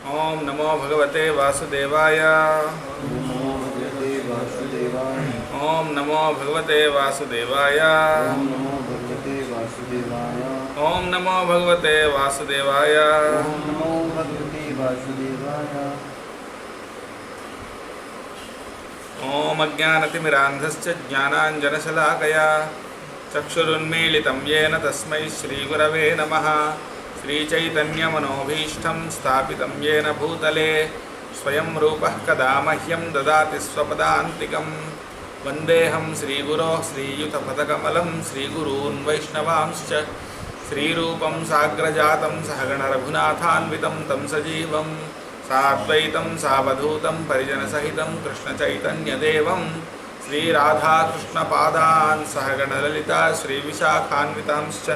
ओम नमो भगवते वासुदेवाय। नमो भगवते वासुदेवाय। ओम नमो भगवते वासुदेवाय। ओम नमो भगवते वासुदेवाय। ओम नमो भगवते वासुदेवाय। ओम नमो भगवते वासुदेवाय। ओम अज्ञानतिमिरान्धस्य ज्ञानाञ्जनशलाकया चक्षुरुन्मीलितं येन तस्मै श्रीगुरवे नमः। श्रीचैतन्यमनोभीष्टं स्थापितं येन भूतले स्वयं रूपः कदा मह्यं ददाति स्वपदान्तिकं। वन्देऽहं श्रीगुरोः श्रीयुतपदकमलं श्रीगुरून् वैष्णवांश्च श्रीरूपं साग्रजातं सहगणरघुनाथान्वितं तं सजीवं साद्वैतं सावधूतं परिजनसहितं कृष्णचैतन्यदेवं श्रीराधाकृष्णपादान् सहगणललिता श्रीविशाखान्वितांश्च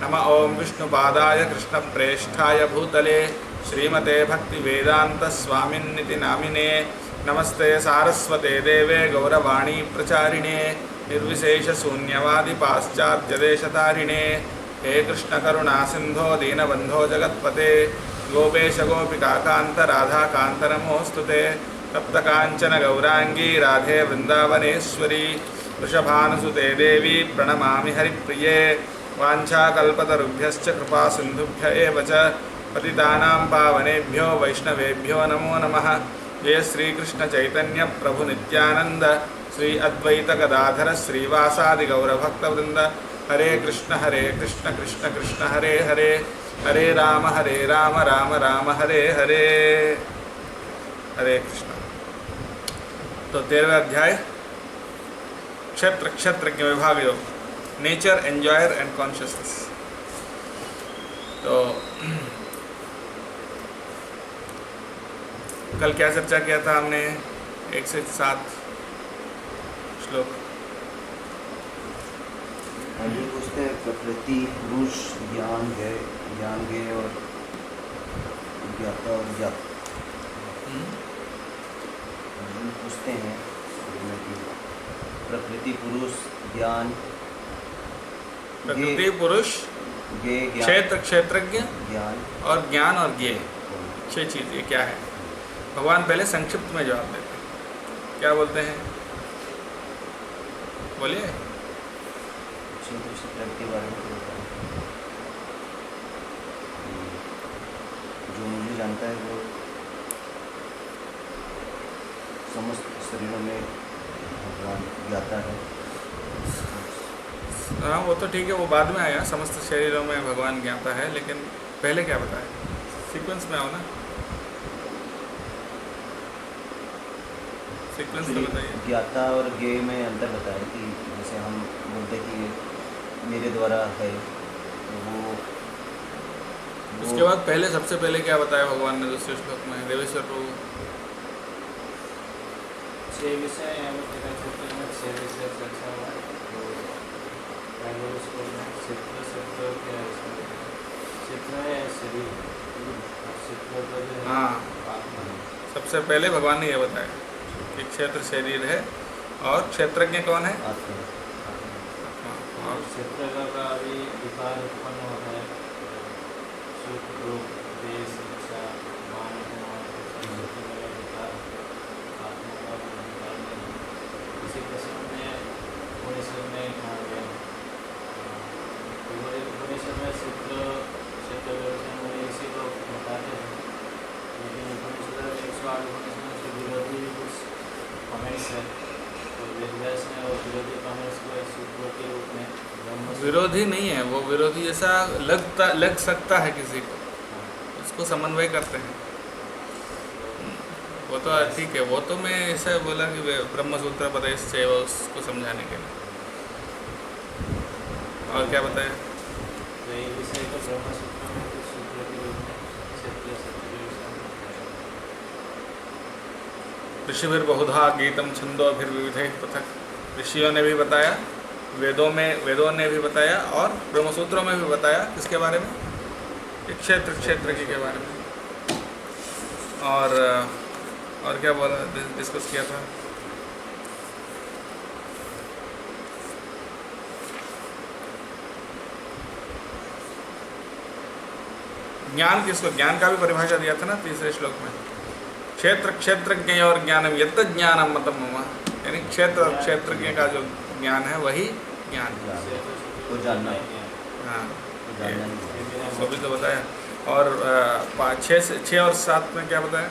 नमः। ॐ विष्णुपादाय कृष्णप्रेष्ठाय भूतले श्रीमते भक्तिवेदान्तस्वामिन्निति नामिने नमस्ते सारस्वते देवे गौरवाणी प्रचारिणे निर्विशेषशून्यवादि पाश्चात्यदेशतारिणे हे कृष्णकरुणा सिन्धो दीनबन्धो जगत्पते गोपेश गोपिकान्त राधाकान्त नमोऽस्तुते तप्तकाञ्चन गौरांगी राधे वृन्दावनेश्वरी वृषभानुसुते देवी प्रणमामि हरिप्रिये वाञ्छाकल्पतरुभ्यश्च कृपा सिन्धुभ्य एव च पतितानां पावनेभ्यो वैष्णवेभ्यो नमो नमः। जय श्रीकृष्ण चैतन्य प्रभु नित्यानंद श्री अद्वैत गदाधर श्रीवासादि गौरभक्तवृंद हरे कृष्ण कृष्ण कृष्ण हरे हरे हरे राम राम राम हरे हरे हरे कृष्ण। तो 13वें अध्याय क्षेत्र क्षेत्रज्ञ विभाग योग नेचर एंजॉयर एंड कॉन्शियसनेस। तो कल क्या चर्चा किया था हमने? 1 से 7 श्लोक। अर्जुन पूछते हैं प्रकृति पुरुष ज्ञान ज्ञेय और ज्ञाता और ज्ञात। अर्जुन पूछते हैं कि प्रकृति पुरुष ज्ञान प्रकृति पुरुष क्षेत्र क्षेत्रज्ञ ज्ञान और ज्ञान और ज्ञेय 6 चीज़ ये क्या है? भगवान पहले संक्षिप्त में जवाब देते हैं। क्या बोलते हैं? बोलिए। क्षेत्र क्षेत्र के बारे में बताएं। जो मुझे जानता है वो समस्त शरीरों में भगवान ज्ञाता है। हाँ वो तो ठीक है, वो बाद में आया। समस्त शरीरों में भगवान ज्ञाता है, लेकिन पहले क्या बताया? सीक्वेंस में आओ ना, सीक्वेंस तो बताइए। ज्ञाता और ज्ञेय में अंतर बताया कि जैसे हम बोलते हैं कि मेरे द्वारा है तो वो उसके बाद पहले सबसे पहले क्या बताया भगवान ने दूसरे श्लोक में? देवेश्वर प्रभु 6 विषय यहाँ पर कहना चाहते हैं। 6 विषय चर्चा हुआ है। तो पहले उसको क्षेत्र क्षेत्र क्या है? क्षेत्र है शरीर और क्षेत्र का जो है हाँ, आत्मा है। सबसे पहले भगवान ने ये बताया कि क्षेत्र शरीर है और क्षेत्रज्ञ कौन है? आत्मा और क्षेत्र का भी विकार उत्पन्न होता है। सुख दुख देश इच्छा मान अपमान शक्ति वाला विकार आत्मा का विकार नहीं। इसी प्रश्न में उपनिषद में कहा गया। उपनिषद में क्षेत्र क्षेत्र में इसी को बताते हैं, लेकिन उपनिषद 108 उपनिषद से विरोधी भी कुछ कमेंट्स है। तो वेदव्यास ने और विरोधी कमेंट्स को एक सूत्र के रूप में विरोधी नहीं है वो, विरोधी जैसा लग सकता है किसी को, उसको समन्वय करते हैं। वो तो ठीक है, वो तो मैं ऐसा बोला कि ब्रह्मसूत्र पदेश से उसको समझाने के लिए। और क्या बताया? तो ये विषय को ब्रह्मसूत्र में कुछ सूत्र के रूप में क्षेत्रीय सत्य के विषय में ऋषिभिर्बहुधा गीतम छंदोभिर्विविधैः पृथक्। ऋषियों ने भी बताया, वेदों ने भी बताया और ब्रह्मसूत्रों में भी बताया। किसके बारे में? क्षेत्र क्षेत्रज्ञ के बारे में। और क्या बोला, डिस्कस किया था? ज्ञान किसको, ज्ञान का भी परिभाषा दिया था ना तीसरे श्लोक में, क्षेत्र क्षेत्रज्ञ और ज्ञानम यत्त ज्ञानम मतम मम, यानी क्षेत्र और क्षेत्रज्ञ का जो ज्ञान है वही ज्ञान। को जानना, हाँ, को जानना नहीं। वो भी तो बताया। और 6 और 7 में क्या बताया?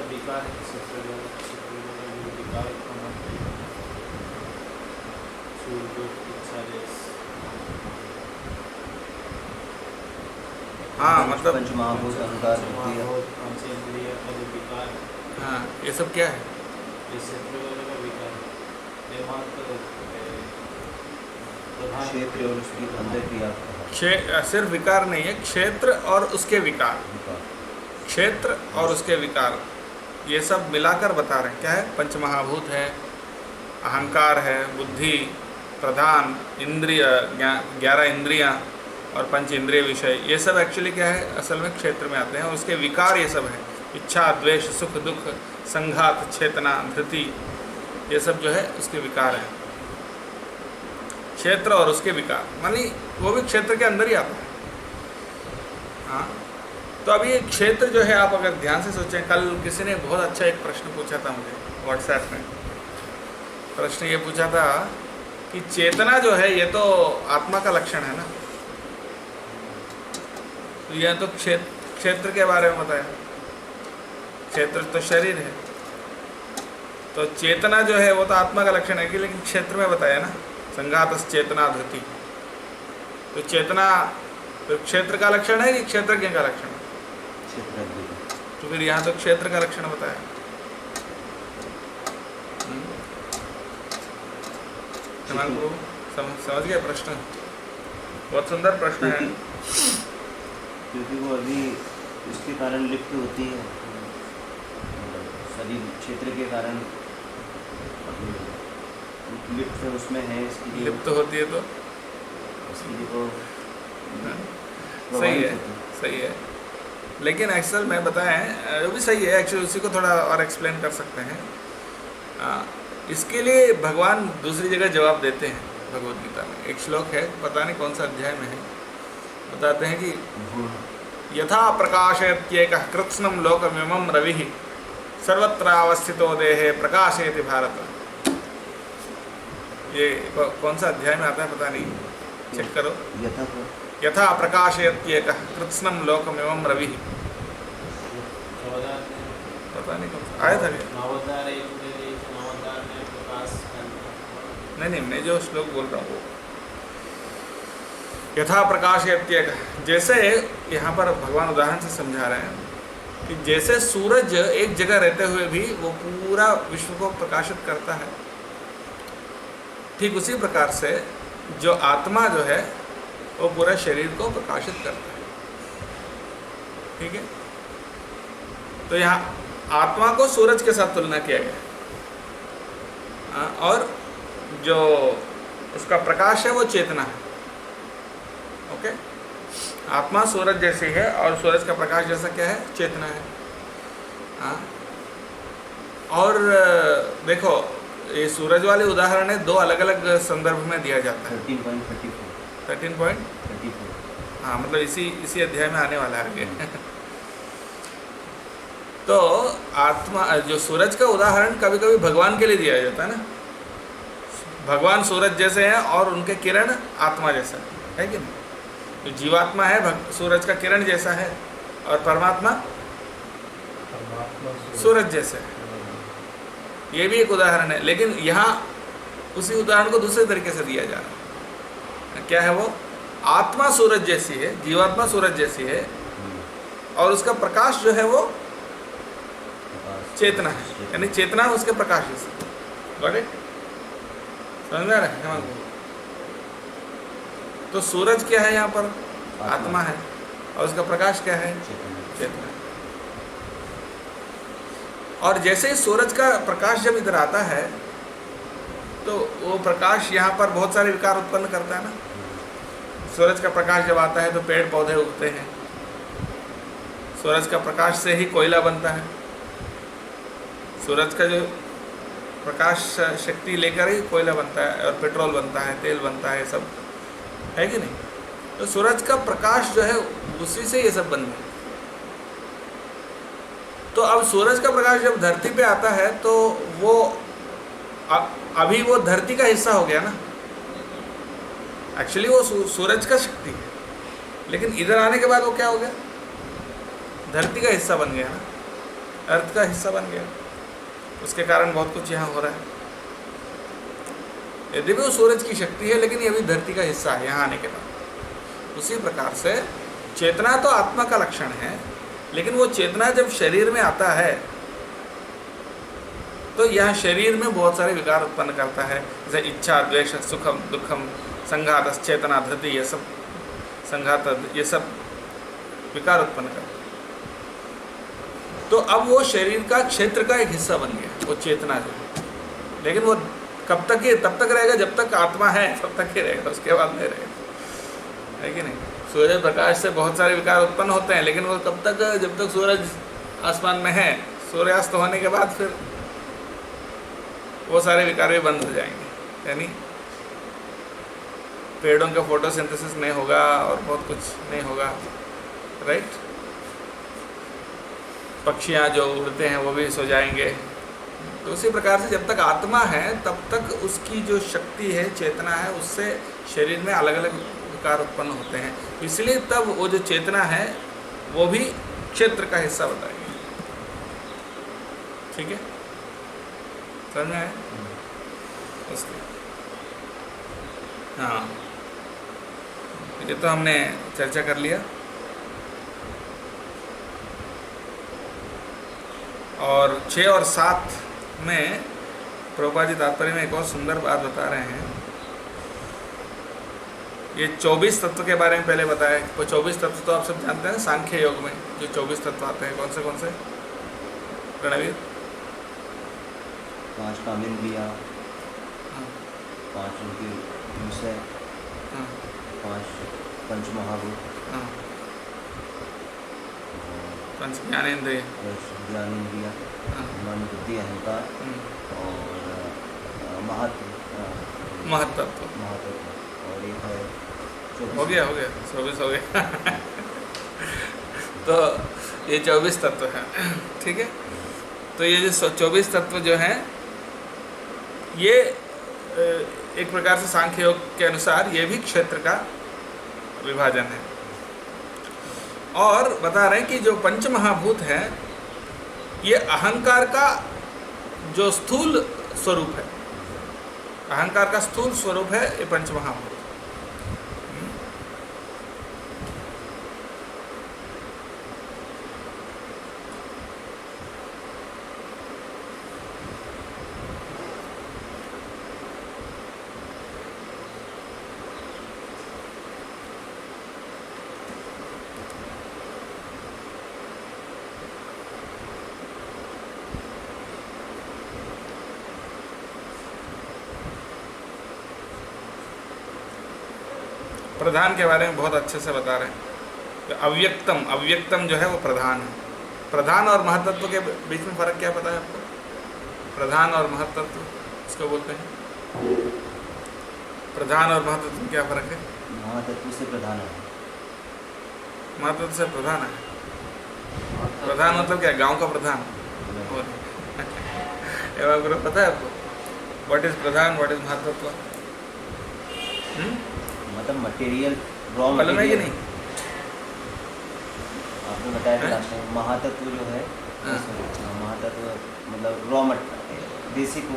विकार है, विकार उत्पन्न होते हैं, सुख दुख इच्छा देश। हाँ, मतलब पंचमहाभूत अहंकार बुद्धि है। पंचेंद्रिय का जो विकार है, हाँ, ये सब क्या है? ये क्षेत्र वाले का विकार है। ये मात्र प्रधान क्षेत्र और उसकी अंदर क्रिया सिर्फ विकार नहीं है, क्षेत्र और उसके विकार, क्षेत्र और उसके विकार, ये सब मिलाकर बता रहे हैं। क्या है? पंचमहाभूत है, अहंकार है, बुद्धि, प्रधान, इंद्रिय, 11 इंद्रियां और पंच इंद्रिय विषय, ये सब एक्चुअली क्या है, असल में क्षेत्र में आते हैं। और उसके विकार ये सब है, इच्छा, द्वेष, सुख दुख, संघात, चेतना, धृति, ये सब जो है उसके विकार हैं। क्षेत्र और उसके विकार मानी वो भी क्षेत्र के अंदर ही आता है। हाँ, तो अभी एक क्षेत्र जो है, आप अगर ध्यान से सोचें, कल किसी ने बहुत अच्छा एक प्रश्न पूछा था मुझे व्हाट्सएप में। प्रश्न ये पूछा था कि चेतना जो है ये तो आत्मा का लक्षण है ना, तो यह तो क्षेत्र के बारे में बताया, क्षेत्र तो शरीर है, तो चेतना जो है वो तो आत्मा का लक्षण है कि, लेकिन क्षेत्र में बताया ना, संघातस चेतना धृति, तो चेतना तो क्षेत्र का लक्षण है कि क्षेत्रज्ञ का लक्षण है? क्षेत्रज्ञ। तो फिर यहाँ तो क्षेत्र का लक्षण बताया। समझ गए प्रश्न? बहुत सुंदर प्रश्न है, क्योंकि वो अभी इसके कारण लिप्त होती है, शरीर क्षेत्र के कारण लिप्त उसमें है, इसके लिए लिप्त होती है तो इसके लिए वो सही है, सही है। लेकिन एक्चुअल में बताएं, वो भी सही है एक्चुअली, उसी को थोड़ा और एक्सप्लेन कर सकते हैं। इसके लिए भगवान दूसरी जगह जवाब देते हैं भगवद गीता में। एक श्लोक है, पता नहीं कौन सा अध्याय में है, बताते हैं कि यथा प्रकाशयत्येकः कृत्स्नं लोकमिमं रविः सर्वत्रावस्थितो देहे प्रकाशयति भारत। ये कौन सा अध्याय में आता है पता नहीं, चेक करो। यथा प्रकाशयत्येकः कृत्स्नं लोकमिमं रविः, पता नहीं कौन सा आया था क्या? नहीं, मैं जो श्लोक बोल रहा हूँ वो यथा प्रकाशयत्येकः, जैसे यहाँ पर भगवान उदाहरण से समझा रहे हैं कि जैसे सूरज एक जगह रहते हुए भी वो पूरा विश्व को प्रकाशित करता है, ठीक उसी प्रकार से जो आत्मा जो है वो पूरा शरीर को प्रकाशित करता है। ठीक है, तो यहाँ आत्मा को सूरज के साथ तुलना किया गया, और जो उसका प्रकाश है वो चेतना है। ओके, आत्मा सूरज जैसी है और सूरज का प्रकाश जैसा क्या है, चेतना है। हाँ, और देखो ये सूरज वाले उदाहरण है, दो अलग अलग संदर्भ में दिया जाता है। 13.34 हाँ, मतलब इसी अध्याय में आने वाला है आगे। तो आत्मा जो सूरज का उदाहरण कभी कभी भगवान के लिए दिया जाता है ना, भगवान सूरज जैसे हैं और उनके किरण आत्मा जैसा है कि नहीं? जो जीवात्मा है सूरज का किरण जैसा है और परमात्मा सूरज जैसे है। ये भी एक उदाहरण है, लेकिन यहाँ उसी उदाहरण को दूसरे तरीके से दिया जा रहा है। क्या है वो? आत्मा सूरज जैसी है, जीवात्मा सूरज जैसी है, और उसका प्रकाश जो है वो चेतना है, यानी चेतना उसके प्रकाश जैसी। Got it? समझ में आ रहा है? तो सूरज क्या है यहाँ पर? आत्मा है, और उसका प्रकाश क्या है? चेतना। और जैसे ही सूरज का प्रकाश जब इधर आता है तो वो प्रकाश यहाँ पर बहुत सारे विकार उत्पन्न करता है ना। सूरज का प्रकाश जब आता है तो पेड़ पौधे उगते हैं, सूरज का प्रकाश से ही कोयला बनता है, सूरज का जो प्रकाश शक्ति लेकर ही कोयला बनता है और पेट्रोल बनता है, तेल बनता है, सब है कि नहीं? तो सूरज का प्रकाश जो है उसी से ये सब बन गया। तो अब सूरज का प्रकाश जब धरती पे आता है तो वो अभी वो धरती का हिस्सा हो गया ना। एक्चुअली वो सूरज का शक्ति है, लेकिन इधर आने के बाद वो क्या हो गया? धरती का हिस्सा बन गया ना, अर्थ का हिस्सा बन गया। उसके कारण बहुत कुछ यहाँ हो रहा है। यदि भी वो सूरज की शक्ति है, लेकिन ये भी धरती का हिस्सा है यहाँ आने के बाद। उसी प्रकार से चेतना तो आत्मा का लक्षण है, लेकिन वो चेतना जब शरीर में आता है तो यह शरीर में बहुत सारे विकार उत्पन्न करता है, जैसे इच्छा, द्वेष, सुखम, दुखम, संघात, चेतना, धृति, ये सब संघात, ये सब विकार उत्पन्न करता है। तो अब वो शरीर का क्षेत्र का एक हिस्सा बन गया वो चेतना जो, लेकिन वो कब तक ही तब तक रहेगा जब तक आत्मा है तब तक ही रहेगा, उसके बाद नहीं रहेगा, है कि नहीं? सूर्य प्रकाश से बहुत सारे विकार उत्पन्न होते हैं, लेकिन वो कब तक? जब तक सूरज आसमान में है। सूर्यास्त होने के बाद फिर वो सारे विकार भी बंद हो जाएंगे, यानी पेड़ों का फोटोसिंथेसिस नहीं होगा और बहुत कुछ नहीं होगा, राइट? पक्षियाँ जो उड़ते हैं वो भी सो जाएंगे। तो उसी प्रकार से जब तक आत्मा है तब तक उसकी जो शक्ति है, चेतना है, उससे शरीर में अलग अलग विकार उत्पन्न होते हैं। इसलिए तब वो जो चेतना है वो भी क्षेत्र का हिस्सा बताएगी। ठीक है, समझ में आया? उसके हाँ, ये तो हमने चर्चा कर लिया। और 6 और 7 में प्रभुपाद जी तात्पर्य में एक और सुंदर बात बता रहे हैं। ये 24 तत्व के बारे में पहले बताया। वो 24 तत्व तो आप सब जानते हैं, सांख्य योग में जो 24 तत्व आते हैं, कौन से रणवीर? 5 कामेंद्रियाँ, हाँ, 5 उनके विषय, हाँ, 5 पंच महाभूत, हाँ, पंच ज्ञानेंद्रिय, ज्ञानेंद्रिया, हाँ, मन, बुद्धि, अहंकार और महत्व, महत्तत्व। और एक है हो गया 24 हो गया। तो ये 24 तत्व है, ठीक है। तो ये जो 24 तत्व जो हैं ये एक प्रकार से सांख्य योग के अनुसार ये भी क्षेत्र का विभाजन है। और बता रहे हैं कि जो पंच महाभूत हैं ये अहंकार का जो स्थूल स्वरूप है, अहंकार का स्थूल स्वरूप है ये पंच महाभूत। प्रधान के बारे में बहुत अच्छे से बता रहे हैं। तो अव्यक्तम जो है वो प्रधान है। प्रधान और महत्तत्व के बीच में फर्क क्या पता है आपको? प्रधान और महत्तत्व इसको बोलते हैं। प्रधान और महत्तत्व में क्या फर्क है? महातत्व से प्रधान है। महत्तत्व से प्रधान है। प्रधान मतलब क्या? गांव का प्रधान। एवं पता है आपको व्हाट इज प्रधान, व्हाट इज महत्तत्व? मतलब मटेरियल, रॉ मालूम है कि नहीं? आपने बताया था लास्ट टाइम। महातत्व जो है, महातत्व मतलब बेसिक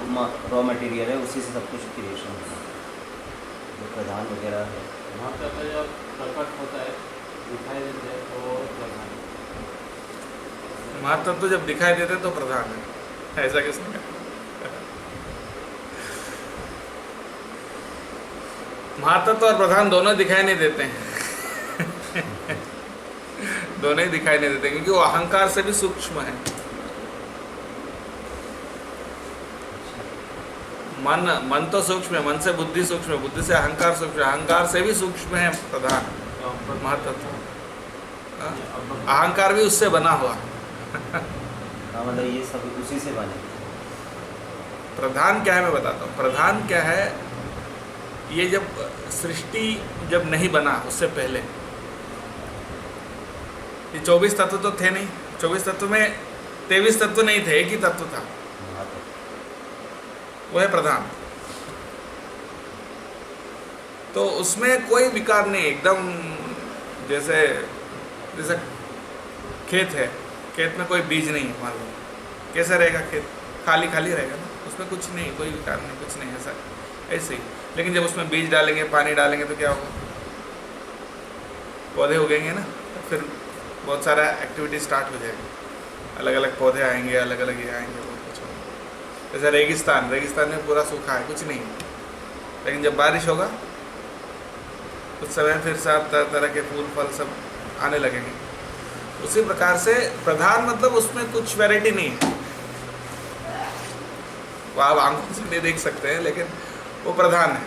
रॉ मटेरियल है, उसी से सब कुछ क्रिएशन होता है। जो प्रधान वगैरह है, महत्तत्व जब प्रकट होता है, दिखाई देते हैं तो वो प्रधान। महत्तत्व जब दिखाई देते तो प्रधान है, ऐसा किसने कहा? महत्तत्व और प्रधान दोनों दिखाई नहीं देते हैं। दोनों ही दिखाई नहीं देते क्योंकि वो अहंकार से भी सूक्ष्म है। मन तो सूक्ष्म है, मन से बुद्धि सूक्ष्म है, बुद्धि से अहंकार सूक्ष्म है, अहंकार से भी सूक्ष्म है प्रधान महत्तत्व। अहंकार भी उससे बना हुआ। मतलब ये सब उसी से बने। प्रधान क्या है मैं बताता हूँ। प्रधान क्या है ये जब सृष्टि जब नहीं बना उससे पहले, ये 24 तत्व तो थे नहीं, 24 तत्व में 23 तत्व नहीं थे, एक ही तत्व था, वो है प्रधान। तो उसमें कोई विकार नहीं, एकदम जैसे जैसे खेत है, खेत में कोई बीज नहीं है, मान लो कैसा रहेगा खेत, खाली खाली रहेगा ना, उसमें कुछ नहीं, कोई विकार नहीं, कुछ नहीं, ऐसा ऐसे ही। लेकिन जब उसमें बीज डालेंगे, पानी डालेंगे तो क्या होगा, पौधे उगेंगे ना, तो फिर बहुत सारा एक्टिविटी स्टार्ट हो जाएगी, अलग अलग पौधे आएंगे, अलग अलग ये आएंगे, बहुत कुछ होगा। जैसे रेगिस्तान, रेगिस्तान में पूरा सूखा है, कुछ नहीं, लेकिन जब बारिश होगा उस समय फिर सब तरह तरह के फूल फल सब आने लगेंगे। उसी प्रकार से प्रधान मतलब उसमें कुछ वैरायटी नहीं है, वो आप आंखों से नहीं देख सकते हैं, लेकिन वो प्रधान है।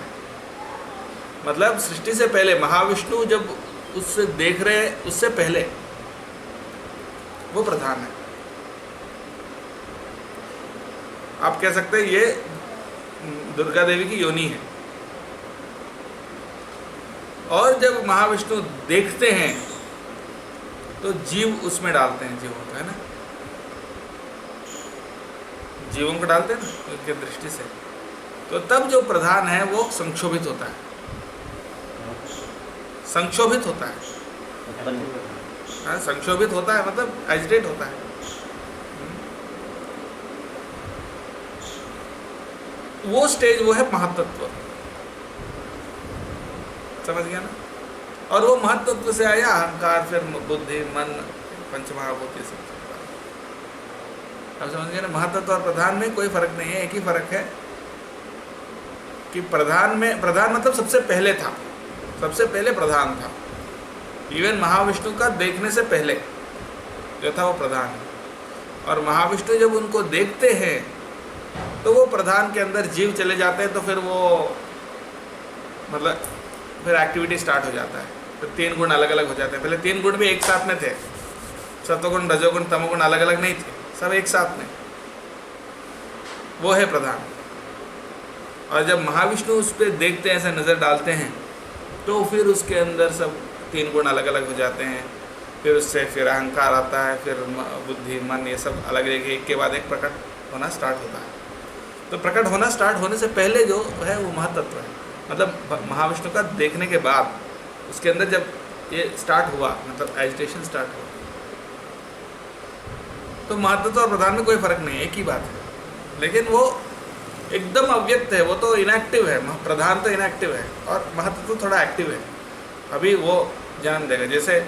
मतलब सृष्टि से पहले महाविष्णु जब उससे देख रहे हैं, उससे पहले वो प्रधान है। आप कह सकते हैं ये दुर्गा देवी की योनि है। और जब महाविष्णु देखते हैं तो जीव उसमें डालते हैं, जीवों को, है ना, जीवों को डालते हैं ना उनकी दृष्टि से, तो तब जो प्रधान है वो संक्षोभित होता है, संक्षोभित होता है, हाँ, संक्षोभित होता है मतलब एजिटेट होता है। वो स्टेज वो है महत्त्व, समझ गया ना। और वो महत्त्व से आया अहंकार, फिर बुद्धि, मन, पंचमहाभूत, ये सब। अब समझ गए ना, महत्त्व और प्रधान में कोई फर्क नहीं है, एक ही फर्क है कि प्रधान में, प्रधान मतलब सबसे पहले था, सबसे पहले प्रधान था। इवन महाविष्णु का देखने से पहले जो था वो प्रधान है। और महाविष्णु जब उनको देखते हैं तो वो प्रधान के अंदर जीव चले जाते हैं, तो फिर वो मतलब फिर एक्टिविटी स्टार्ट हो जाता है, फिर 3 गुण अलग अलग हो जाते हैं। पहले 3 गुण भी एक साथ में थे, सत्वगुण, रजोगुण, तमोगुण अलग अलग नहीं थे, सब एक साथ में, वो है प्रधान। और जब महाविष्णु उस पर देखते हैं, ऐसे नज़र डालते हैं, तो फिर उसके अंदर सब 3 गुण अलग अलग हो जाते हैं, फिर उससे फिर अहंकार आता है, फिर बुद्धि, मन, ये सब अलग अलग एक के बाद एक प्रकट होना स्टार्ट होता है। तो प्रकट होना स्टार्ट होने से पहले जो है वो महत्त्व है, मतलब महाविष्णु का देखने के बाद उसके अंदर जब ये स्टार्ट हुआ, मतलब एजिटेशन स्टार्ट हुआ, तो महत्त्व और प्रधान में कोई फर्क नहीं है, एक ही बात है। लेकिन वो एकदम अव्यक्त है, वो तो इनएक्टिव है, प्रधान तो इनएक्टिव है और महत्त्व तो थोड़ा एक्टिव है, अभी वो जन्म देगा। जैसे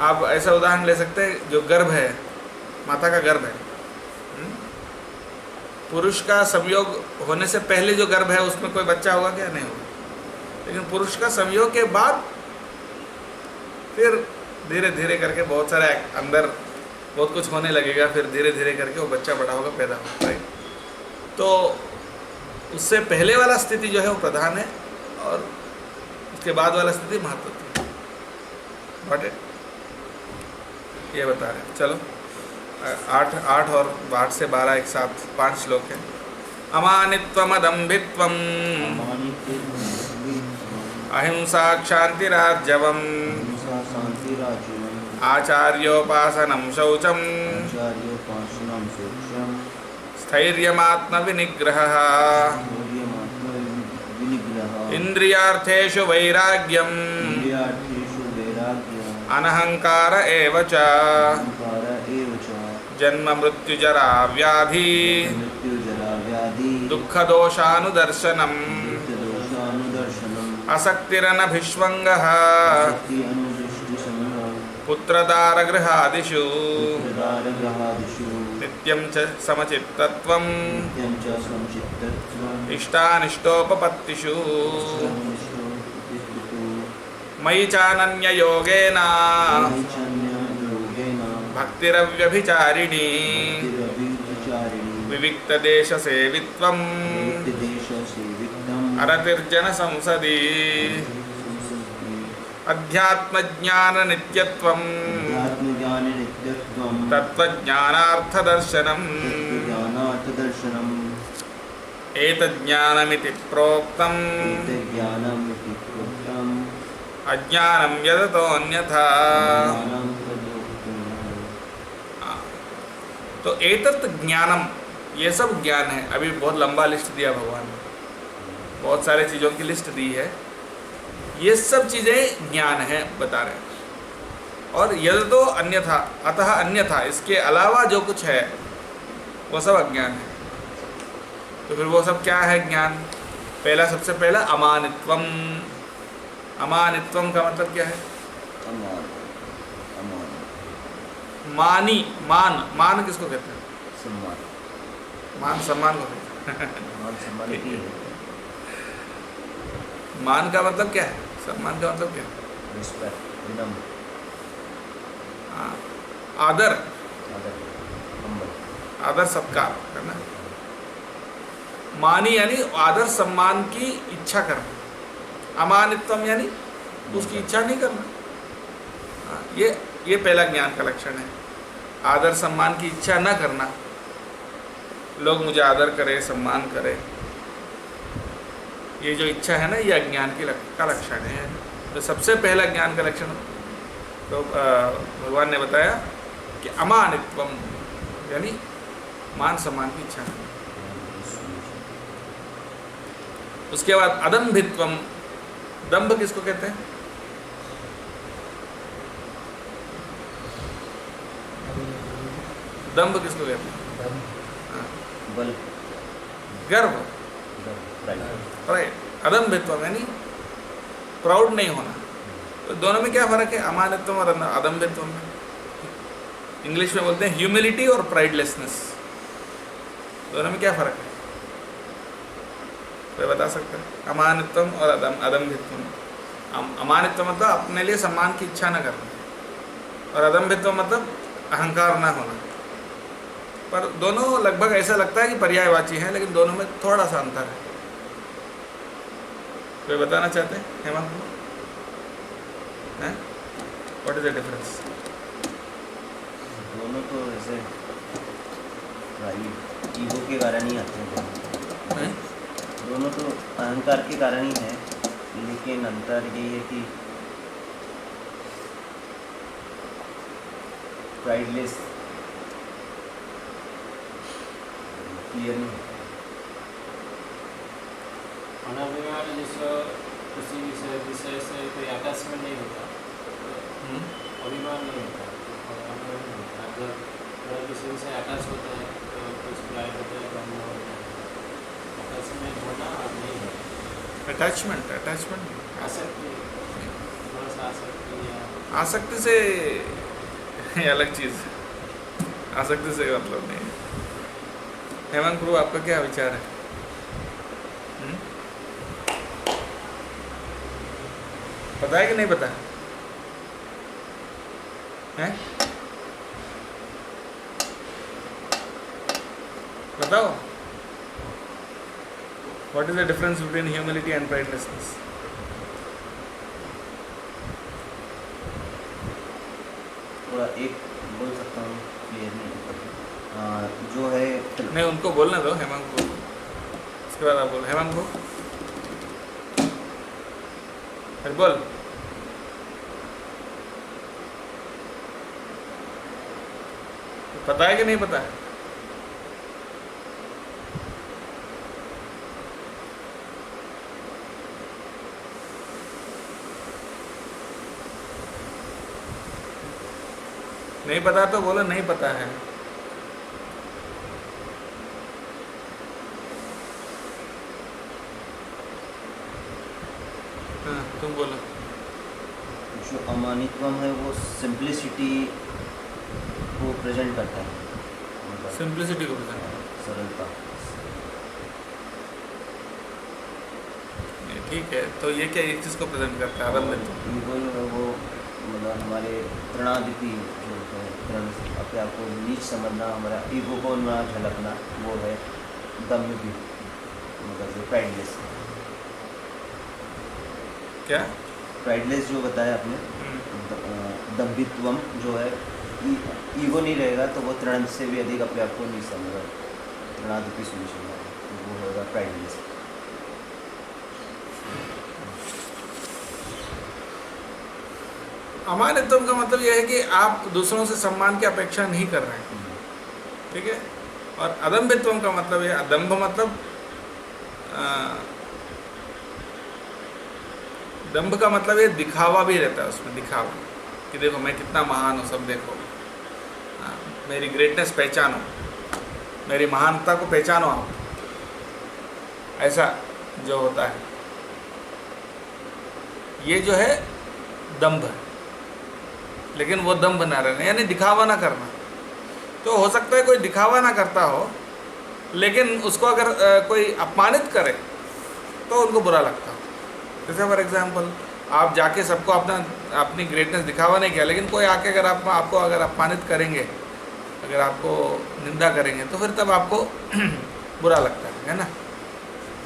आप ऐसा उदाहरण ले सकते हैं, जो गर्भ है, माता का गर्भ है, पुरुष का संयोग होने से पहले जो गर्भ है उसमें कोई बच्चा होगा क्या? नहीं होगा। लेकिन पुरुष का संयोग के बाद फिर धीरे धीरे करके बहुत सारे अंदर बहुत कुछ होने लगेगा, फिर धीरे धीरे करके वो बच्चा बड़ा होगा, पैदा होगा, राइट। तो उससे पहले वाला स्थिति जो है वो प्रधान है और उसके बाद वाला स्थिति महत्व। बट ये बता रहे हैं। चलो 8 और 8 से 12 एक साथ 5 श्लोक हैं। अमानित्वमदम्भित्वम् अहिंसा क्षान्तिरार्जवम् आचार्योपासनं शौचम् स्थैर्यमात्मविनिग्रहः इंद्रियार्थेषु वैराग्यम् अनहंकार एव च जन्म मृत्यु जरा व्याधि दुःख दोषानुदर्शनम् असक्तिरनभिष्वङ्गः पुत्रदारगृहादिषु नित्यं च समचित्तत्वम् इष्टानिष्टोपपत्तिषु मयि चानन्ययोगेन भक्तिरव्यभिचारिणी विविक्तदेशसेवित्वम् अरतिर्जन संसदि अध्यात्मज्ञाननित्यत्वम् तत्त्वज्ञानार्थदर्शनम् एतज्ज्ञानमिति प्रोक्तम् एते ज्ञानमिति प्रोक्तम् अज्ञानं यदतो अन्यथा। ज्ञानं तदुक्तम्। तो एतत् ज्ञानम, ये सब ज्ञान है। अभी बहुत लंबा लिस्ट दिया भगवान ने, बहुत सारे चीज़ों की लिस्ट दी है। ये सब चीज़ें ज्ञान है बता रहे हैं। और यदतो अन्यथा, अतः अन्यथा, इसके अलावा जो कुछ है वो सब अज्ञान है। तो फिर वो सब क्या है ज्ञान? पहला, सबसे पहला अमानित्वम। अमानित्वम का मतलब क्या है? अमान, अमान, मानी, मान, मान किसको कहते हैं? सम्मान, मान सम्मान को कहते हैं। मान सम्मान की है। मान का मतलब क्या है? सम्मान का मतलब क्या है? रिस्पेक्ट, विनम्र, हाँ, आदर, आदर, हम्बल। आदर सत्कार करना। मानी यानी आदर सम्मान की इच्छा करना। अमानित्वम यानी उसकी इच्छा नहीं करना। हाँ, ये पहला ज्ञान का लक्षण है, आदर सम्मान की इच्छा न करना। लोग मुझे आदर करें, सम्मान करें, ये जो इच्छा है ना, ये अज्ञान का लक्षण है। तो सबसे पहला ज्ञान का लक्षण तो भगवान ने बताया कि अमानित्वम यानी मान सम्मान की इच्छा नहीं। उसके बाद अदम्भित्वम। दंभ किसको कहते हैं? दंभ किसको कहते हैं? हाँ, बल, गर्व, प्राइड। प्राइड। अदम्भित्वम यानी प्राउड नहीं होना। तो दोनों में क्या फ़र्क है, अमानित्वम और अदम्भित्वम में? इंग्लिश में बोलते हैं ह्यूमिलिटी और प्राइडलेसनेस। दोनों में क्या फ़र्क है? कोई बता सकता है? अमानित्वम और अदम्भित्वम। अमानित्व मतलब अपने लिए सम्मान की इच्छा न करना, और अदम्भित्व मतलब अहंकार ना होना। पर दोनों लगभग ऐसा लगता है कि पर्यायवाची हैं, लेकिन दोनों में थोड़ा सा अंतर है। कोई बताना चाहते हैं? Hemant, what is the difference? दोनों तो ऐसे प्राइड, ईगो के कारण ही आते हैं। दोनों तो अहंकार के कारण ही है, लेकिन अंतर ये है कि प्राइडलेस क्लियर नहीं है। अनाभिमान जैसे किसी विषय से कोई अटैचमेंट नहीं होता, अभिमान नहीं होता, अभिमान नहीं होता। अगर किसी से अटैच होता है तो कुछ प्राइड होता है, ब्रह्म होता है। अटैचमेंट होना और नहीं होना। अटैचमेंट, अटैचमेंट आसक्ति, थोड़ा सा आसक्ति या आसक्ति से ये अलग चीज़ है। आसक्ति से मतलब नहीं है। हेमंत प्रभु, आपका क्या विचार है? पता है कि नहीं पता है? बताओ, what is the difference between humility and pridelessness? थोड़ा एक बोल सकता हूँ, क्लियर नहीं होता। जो है नहीं, उनको बोलने दो, हेमंत को। उसके बाद आप बोलो। हेमंत को फिर बोल। पता है कि नहीं पता है? नहीं पता तो बोलो नहीं पता है। हाँ, तुम बोलो। जो अमानित्वम है वो सिंप्लिसिटी को प्रेजेंट करता है, मतलब सिंप्लिसिटी को पता है। सरलता। ठीक है, तो ये क्या एक चीज़ को प्रेजेंट करता है? अदम्भित्व। ईगो जो है वो मतलब हमारे तृणादिति जो है, तृण, अपने आप को नीच समझना, हमारा ईगो को ना झलकना, वो है दम्भ भी, मतलब जो प्राइडलेस। क्या? प्राइडलेस जो बताया आपने, दम्भित्वम जो है, ईगो नहीं रहेगा तो वो तृण से भी अधिक अपने आप को नहीं समझेगा, तृणादिति सोल्यूशन है, तो वो होगा प्राइड। अमानित्व का मतलब यह है कि आप दूसरों से सम्मान की अपेक्षा नहीं कर रहे हैं, ठीक है। और अदम्भित्व का मतलब है, अदम्भ मतलब दम्भ का मतलब ये दिखावा भी रहता है उसमें, दिखावा कि देखो मैं कितना महान हूँ, सब देखो, मेरी ग्रेटनेस पहचानो, मेरी महानता को पहचानो आप, ऐसा जो होता है ये जो है दंभ है। लेकिन वो दंभ ना रहना, यानी दिखावा ना करना। तो हो सकता है कोई दिखावा ना करता हो, लेकिन उसको अगर कोई अपमानित करे तो उनको बुरा लगता हो। जैसे फॉर एग्जाम्पल आप जाके सबको अपनी ग्रेटनेस दिखावा नहीं किया, लेकिन कोई आके अगर आपको अगर अपमानित करेंगे, अगर आपको निंदा करेंगे, तो फिर तब आपको बुरा लगता है ना।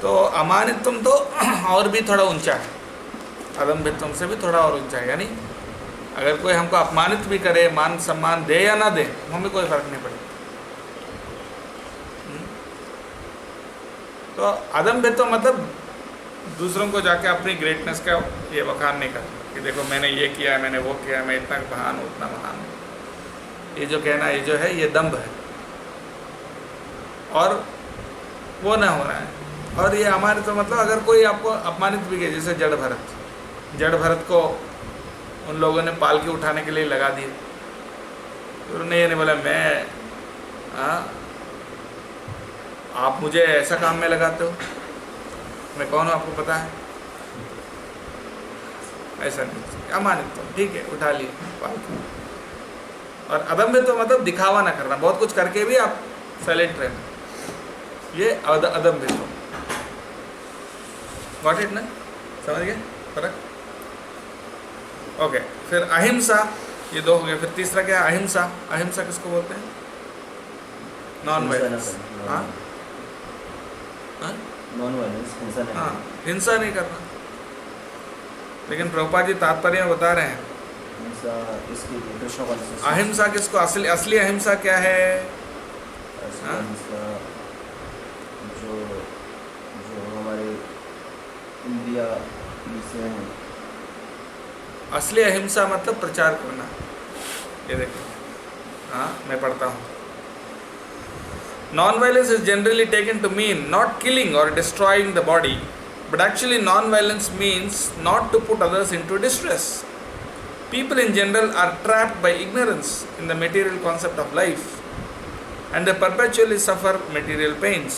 तो अमानित्व तो और भी थोड़ा ऊंचा है, अदम्भित्व से भी थोड़ा और ऊंचा है। यानी अगर कोई हमको अपमानित भी करे, मान सम्मान दे या ना दे, हमें कोई फर्क नहीं पड़ेगा। तो अदम्भित्व मतलब दूसरों को जाके अपनी ग्रेटनेस का ये बखान नहीं करना कि देखो मैंने ये किया, मैंने वो किया, मैं इतना महान हूँ, उतना महान हूँ। ये जो कहना, ये जो है, ये दंभ है और वो ना होना है। और ये हमारे तो मतलब अगर कोई आपको अपमानित भी किया, जैसे जड़ भरत को उन लोगों ने पालकी उठाने के लिए लगा दिए, तो उन्होंने ये नहीं बोला मैं आप मुझे ऐसा काम में लगाते हो, मैं कौन हूँ आपको पता है, ऐसा नहीं। अमानित तो ठीक है, उठा लिए पालकी। और अदम्भित्व तो मतलब दिखावा ना करना, बहुत कुछ करके भी आप साइलेंट रहना, ये अदम्भित्व। गॉट इट ना, समझ गए फर्क? ओके, फिर अहिंसा, ये दो हो गए। फिर तीसरा क्या है? अहिंसा। अहिंसा किसको बोलते हैं? Non violence. हाँ, नॉन वायलेंस, हिंसा नहीं। हाँ, हिंसा नहीं करना। लेकिन प्रभुपाद जी तात्पर्य में बता रहे हैं हिंसा इसकी कृष्ण कॉन्शियस। अहिंसा किसको, असली अहिंसा क्या है? हिंसा जो हमारे इंद्रिया से हैं। असली अहिंसा मतलब प्रचार करना। ये देखो, हाँ मैं पढ़ता हूँ। Non-violence is generally taken to mean not killing or destroying the body, but actually non-violence means not to put others into distress. People in general are trapped by ignorance in the material concept of life, and they perpetually suffer material pains.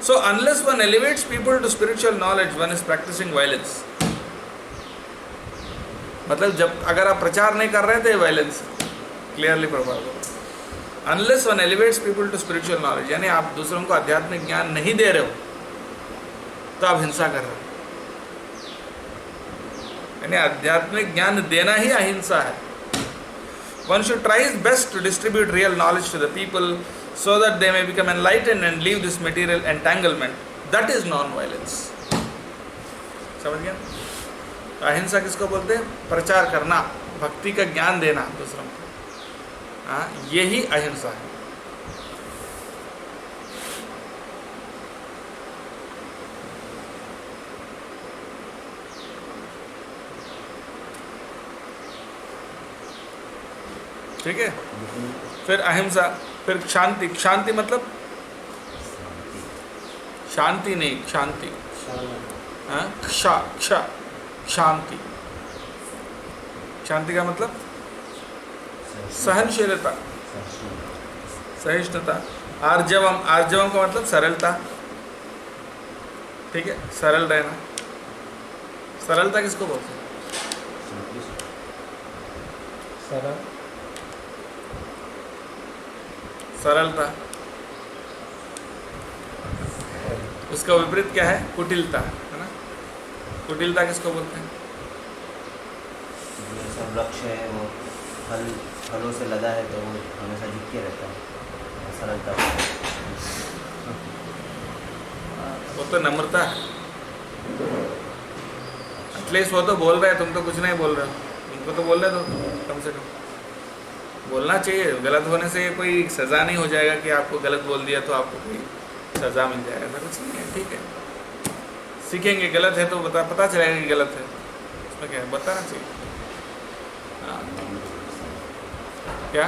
So unless one elevates people to spiritual knowledge, one is practicing violence. मतलब जब अगर आप प्रचार नहीं कर रहे थे, violence clearly प्रभाव। Unless one elevates people to spiritual knowledge, यानी आप दूसरों को आध्यात्मिक ज्ञान नहीं दे रहे हो, तो आप हिंसा कर रहे हो। यानी आध्यात्मिक ज्ञान देना ही अहिंसा है। One should try his best to distribute real knowledge to the people so that they may become enlightened and leave this material entanglement. That is non-violence. समझ गया? अहिंसा किसको बोलते हैं? प्रचार करना, भक्ति का ज्ञान देना दूसरों को, हाँ, यही अहिंसा है। ठीक है? फिर अहिंसा, फिर शांति। शांति मतलब शांति नहीं, शांति, हाँ, शांति। शांति का मतलब सहनशीलता, सहिष्णुता। आर्जवम, आर्जवम का मतलब सरलता। ठीक है, सरल रहना। सरलता किसको बोलते हैं? सरलता। उसका विपरीत क्या है? कुटिलता, है ना? कुटिलता किसको बोलते हैं? जो सब लक्ष्य है वो फलों से लदा है, तो वो हमेशा झुक के रहता है, सरलता। वो तो नम्रता है। एटलीस्ट वो तो बोल रहे हैं, तुम तो कुछ नहीं बोल रहे हो, उनको तो बोल रहे दो कम से कम। बोलना चाहिए। गलत होने से कोई सज़ा नहीं हो जाएगा कि आपको गलत बोल दिया तो आपको कोई सज़ा मिल जाएगा, ऐसा कुछ नहीं है। ठीक है, सीखेंगे, गलत है तो पता चलेगा कि गलत है, उसमें क्या है, बताना चाहिए। हाँ, क्या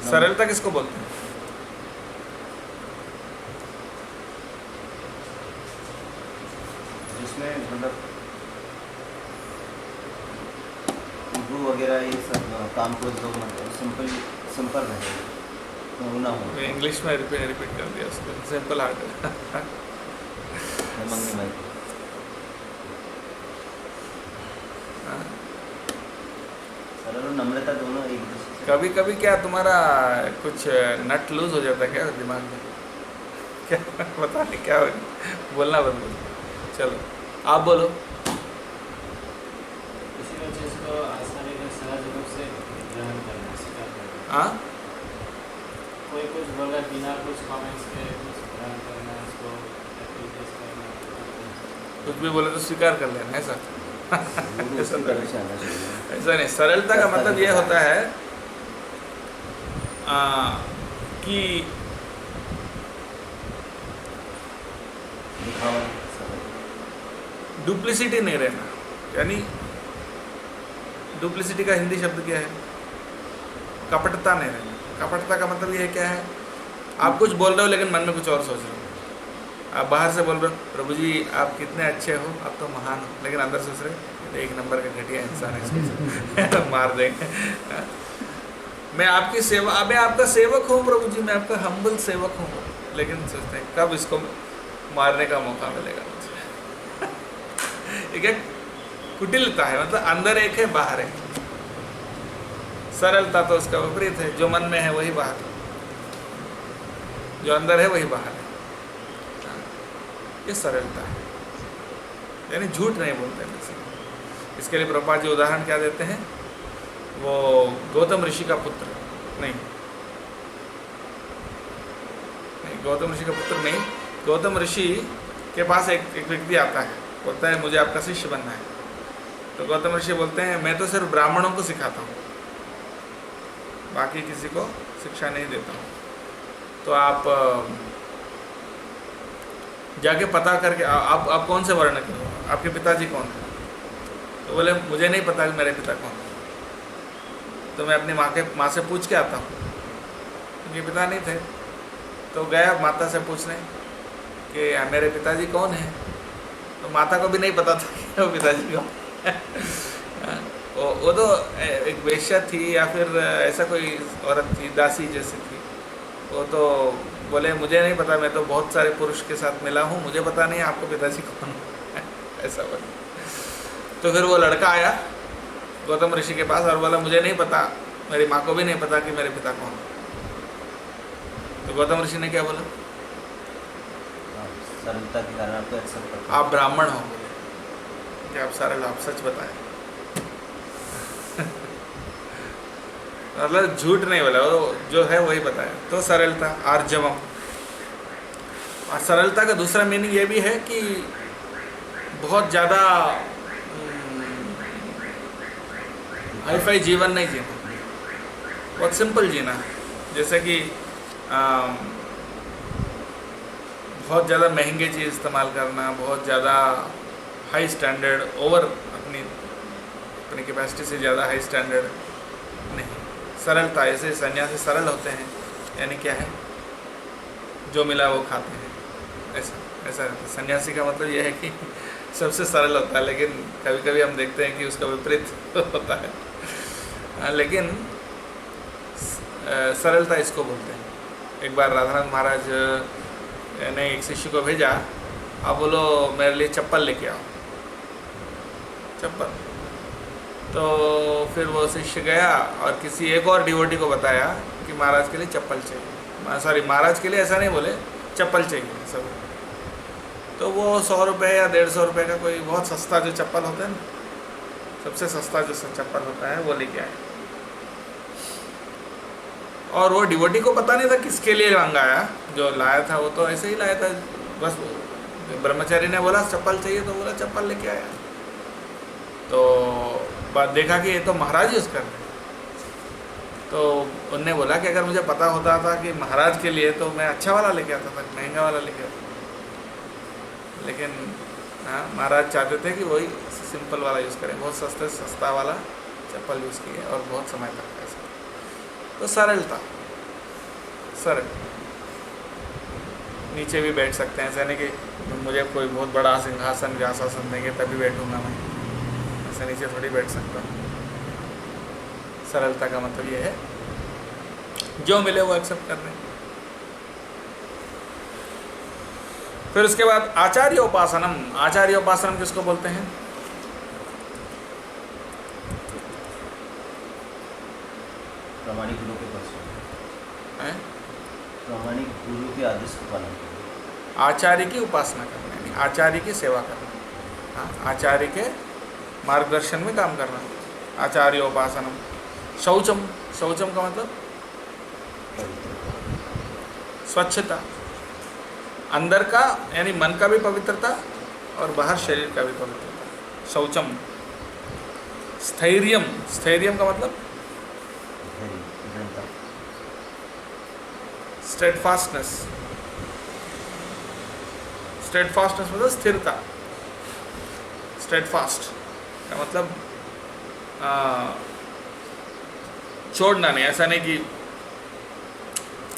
सरलता किसको बोलते हैं? जिसमें मतलब ईगो वगैरह ये सब काम को लोग मतलब सिंपल रहे तो ना हो। इंग्लिश में रिपीट कर दिया उसको, सिंपल हार्ट है। मंगनी भाई हाँ। सरल और नम्रता दोनों एक दूसरे से कभी कभी क्या तुम्हारा कुछ नट लूज हो जाता है क्या दिमाग में? क्या पता नहीं क्या हो, बोलना बंद करो। चलो आप बोलो। किसी भी चीज़ को आसानी से सहज रूप से ग्रहण करना, स्वीकार करना। हाँ, कोई कुछ बोला बिना कुछ कमेंट्स के कुछ ग्रहण करना, उसको एप्लीकेस करना। कुछ भी बोले तो स्वीकार कर लेना, ऐसा वो भी उसकी तरफ से आना चाहिए। ऐसा नहीं। सरलता का मतलब ये होता है कि दिखावा सरल। डुप्लिसिटी नहीं रहना। यानी डुप्लिसिटी का हिंदी शब्द क्या है? कपटता नहीं रहना। कपटता का मतलब ये है क्या है, आप कुछ बोल रहे हो लेकिन मन में कुछ और सोच रहे हो। आप बाहर से बोल रहे हो प्रभु जी आप कितने अच्छे हो, आप तो महान हो, लेकिन अंदर सोच रहे हो एक नंबर का घटिया इंसान है, मार देंगे। मैं आपकी सेवा, मैं आपका सेवक हूँ प्रभु जी, मैं आपका हम्बल सेवक हूँ, लेकिन सोचते हैं कब इसको मारने का मौका मिलेगा मुझे। ठीक है, कुटिलता है, मतलब अंदर एक है बाहर एक। सरलता तो उसका विपरीत है, जो मन में है वही बाहर, जो अंदर है वही बाहर है। ये सरलता है, यानी झूठ नहीं बोलते किसी को। इसके लिए प्रभुपाद जी उदाहरण क्या देते हैं, वो गौतम ऋषि का पुत्र नहीं, गौतम ऋषि का पुत्र नहीं, गौतम ऋषि के पास एक व्यक्ति आता है, बोलता है मुझे आपका शिष्य बनना है। तो गौतम ऋषि बोलते हैं मैं तो सिर्फ ब्राह्मणों को सिखाता हूँ, बाकी किसी को शिक्षा नहीं देता हूँ, तो आप जाके पता करके आप कौन से वर्ण के हो, आपके पिताजी कौन है? तो बोले मुझे नहीं पता कि मेरे पिता कौन है, तो मैं अपनी माँ से पूछ के आता हूँ। उनके पिता नहीं थे, तो गया माता से पूछने कि मेरे पिताजी कौन है। तो माता को भी नहीं पता था कि वो पिताजी कौन है। वो तो एक वेश्या थी या फिर ऐसा कोई औरत थी, दासी जैसी थी। वो तो बोले मुझे नहीं पता, मैं तो बहुत सारे पुरुष के साथ मिला हूँ, मुझे पता नहीं आपको पिताजी कौन है। ऐसा बोले। तो फिर वो लड़का आया गौतम ऋषि के पास और बोला मुझे नहीं पता, मेरी माँ को भी नहीं पता कि मेरे पिता कौन है। तो गौतम ऋषि ने क्या बोला, सरलता के कारण आपको एक्सेप्ट करते हैं। आप ब्राह्मण हो, कि आप सरल, आप सच बताएं। मतलब झूठ नहीं बोला, वो जो है वही बताया। तो सरलता, आर्जवम। और सरलता का दूसरा मीनिंग ये भी है कि बहुत ज़्यादा हाईफाई जीवन नहीं जीना, बहुत सिंपल जीना। जैसे कि बहुत ज़्यादा महंगे चीज़ इस्तेमाल करना, बहुत ज़्यादा हाई स्टैंडर्ड, ओवर अपनी कैपेसिटी से ज़्यादा हाई स्टैंडर्ड नहीं। सरलता, ऐसे सन्यासी सरल होते हैं, यानी क्या है, जो मिला वो खाते हैं, ऐसा रहता है। सन्यासी का मतलब ये है कि सबसे सरल होता है, लेकिन कभी कभी हम देखते हैं कि उसका विपरीत होता है। लेकिन सरलता इसको बोलते हैं। एक बार राधानाथ महाराज ने एक शिष्य को भेजा, आप बोलो मेरे लिए चप्पल लेके आओ, चप्पल। तो फिर वो शिष्य गया और किसी एक और डिवोटी को बताया कि महाराज के लिए चप्पल चाहिए, सॉरी महाराज के लिए ऐसा नहीं बोले, चप्पल चाहिए सब। तो वो 100 रुपये या 150 रुपये का कोई बहुत सस्ता जो चप्पल होता है ना, सबसे सस्ता जो चप्पल होता है वो लेके आए। और वो डिवोटी को पता नहीं था किसके लिए मंगाया, जो लाया था वो तो ऐसे ही लाया था, बस ब्रह्मचारी ने बोला चप्पल चाहिए तो बोला चप्पल लेके आया। तो बात देखा कि ये तो महाराज यूज़ कर रहे हैं, तो उनने बोला कि अगर मुझे पता होता था कि महाराज के लिए तो मैं अच्छा वाला लेके आता था, महंगा वाला लेके आता। लेकिन हाँ, महाराज चाहते थे कि वही सिंपल वाला यूज़ करें, बहुत सस्ता वाला चप्पल यूज़ किए और बहुत समय तक ऐसा। तो सरलता, सरल, नीचे भी बैठ सकते हैं, ऐसा नहीं कि मुझे कोई बहुत बड़ा सिंहासन व्यासासन देंगे तभी बैठूंगा मैं, ऐसे नीचे थोड़ी बैठ सकता हूँ। सरलता का मतलब ये है जो मिले वो एक्सेप्ट कर लें। फिर उसके बाद आचार्योपासनम। आचार्योपासनम किसको बोलते हैं? प्रामाणिक गुरु के पास हैं? प्रामाणिक गुरु के आदेश को पालन करें। आचार्य की उपासना करना, यानी आचार्य की सेवा करना, हाँ, आचार्य के मार्गदर्शन में काम करना, आचार्योपासनम। शौचम, शौचम का मतलब स्वच्छता, अंदर का यानी मन का भी पवित्रता और बाहर शरीर का भी पवित्रता, शौचम। स्थैर्यम, स्थैर्यम का मतलब दृढ़ता, स्टेडफास्टनेस, स्टेडफास्टनेस मतलब स्थिरता, स्टेडफास्ट का मतलब छोड़ना नहीं, ऐसा नहीं कि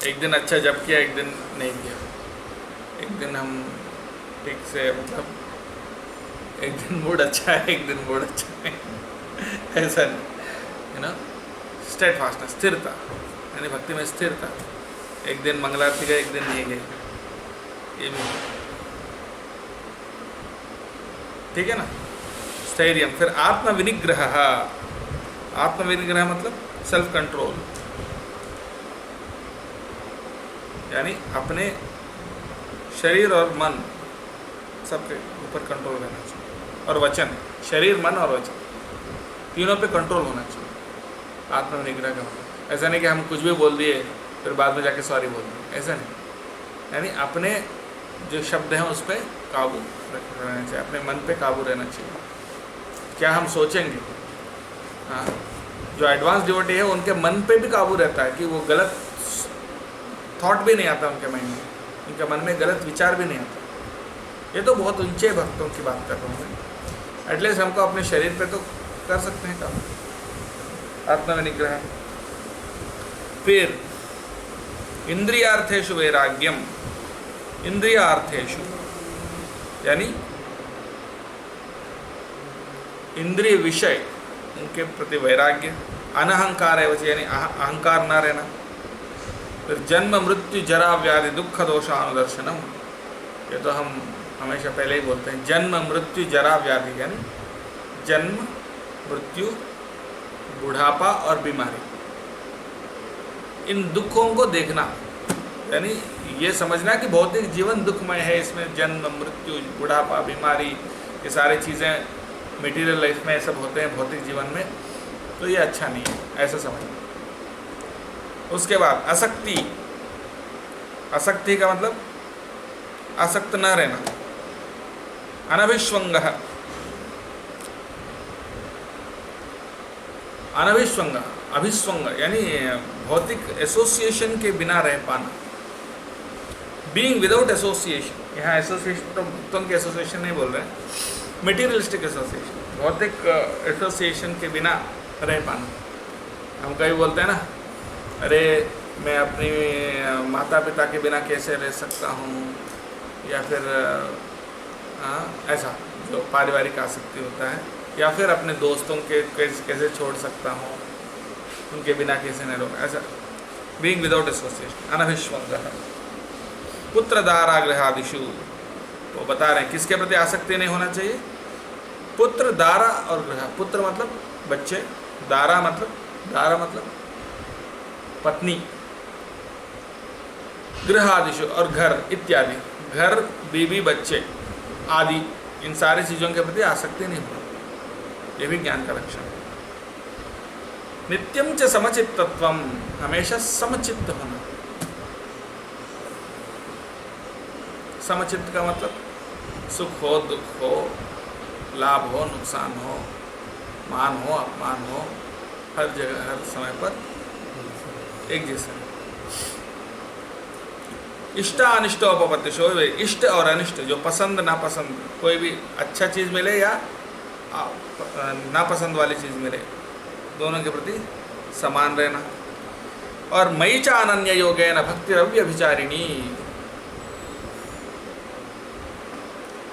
एक दिन अच्छा जप किया एक दिन नहीं किया, एक दिन हम ठीक से मतलब एक दिन मूड अच्छा है एक दिन मूड अच्छा नहीं, ऐसा नहीं, स्टेडफास्टनेस, स्थिरता, यानी भक्ति में स्थिरता। एक दिन मंगलारती गए एक दिन नहीं गए, ये भी ठीक है ना। स्थैर्यम। फिर आत्मविनिग्रह। आत्मविनिग्रह मतलब सेल्फ कंट्रोल, यानी अपने शरीर और मन सबके ऊपर कंट्रोल रहना चाहिए, और वचन, शरीर मन और वचन तीनों पे कंट्रोल होना चाहिए। आत्मनिग्रह का मतलब ऐसा नहीं कि हम कुछ भी बोल दिए फिर बाद में जाके सॉरी बोल दिए, ऐसा नहीं। यानी अपने जो शब्द हैं उस पर काबू रहना चाहिए, अपने मन पे काबू रहना चाहिए। क्या हम सोचेंगे, हाँ, जो एडवांस डिवोटी है उनके मन पे भी काबू रहता है कि वो गलत थॉट भी नहीं आता उनके माइंड में, उनके मन में गलत विचार भी नहीं आता। ये तो बहुत ऊंचे भक्तों की बात कर रहा हूँ मैं। एटलीस्ट हमको अपने शरीर पे तो कर सकते हैं काम, आत्मविनिग्रह। फिर इंद्रियार्थेषु वैराग्यम। इंद्रियार्थेषु यानी इंद्रिय विषय, उनके प्रति वैराग्य। अनहंकार है यानी अहंकार ना रहना। फिर जन्म मृत्यु जरा व्याधि दुख दोषानुदर्शनम। ये तो हम हमेशा पहले ही बोलते हैं, जन्म मृत्यु जरा व्याधि, यानी जन्म मृत्यु बुढ़ापा और बीमारी, इन दुखों को देखना, यानी ये समझना कि भौतिक जीवन दुखमय है, इसमें जन्म मृत्यु बुढ़ापा बीमारी ये सारी चीज़ें मटेरियल लाइफ में सब होते हैं भौतिक जीवन में, तो ये अच्छा नहीं है, ऐसा समझना। उसके बाद आसक्ति। आसक्ति का मतलब आसक्त न रहना। अनभिष्वंग। अनभिष्वंग, अभिस्वंग यानी भौतिक एसोसिएशन के बिना रह पाना। बीइंग विदाउट एसोसिएशन, यहाँ एसोसिएशन तो भक्तों की एसोसिएशन नहीं बोल रहे हैं, मटेरियलिस्टिक एसोसिएशन, भौतिक एसोसिएशन के बिना रह पाना। हम कभी बोलते हैं ना, अरे मैं अपनी माता पिता के बिना कैसे रह सकता हूँ, या फिर ऐसा जो पारिवारिक आसक्ति होता है, या फिर अपने दोस्तों के कैसे छोड़ सकता हूँ, उनके बिना कैसे नहीं रहूँगा, ऐसा। बीइंग विदाउट एसोसिएशन, अनभिष्वंग। पुत्र दारागृहादिषु, वो बता रहे हैं किसके प्रति आसक्ति नहीं होना चाहिए। पुत्र, दारा और गृह। पुत्र मतलब बच्चे, दारा मतलब पत्नी, गृहादिषु और घर इत्यादि, घर बीबी बच्चे आदि, इन सारी चीज़ों के प्रति आसक्ति नहीं होना, ये भी ज्ञान का लक्षण है। नित्यम च समचित्तत्वम, हमेशा समचित्त होना। समचित्त का मतलब सुख हो दुख हो, लाभ हो नुकसान हो, मान हो अपमान हो, हर जगह हर समय पर एक जैसे। इष्ट अनिष्टोपपत्तिशो, इष्ट और अनिष्ट, जो पसंद नापसंद, कोई भी अच्छा चीज़ मिले या नापसंद वाली चीज़ मिले, दोनों के प्रति समान रहना। और मयि च अनन्य योगेन भक्ति अव्यभिचारिणी,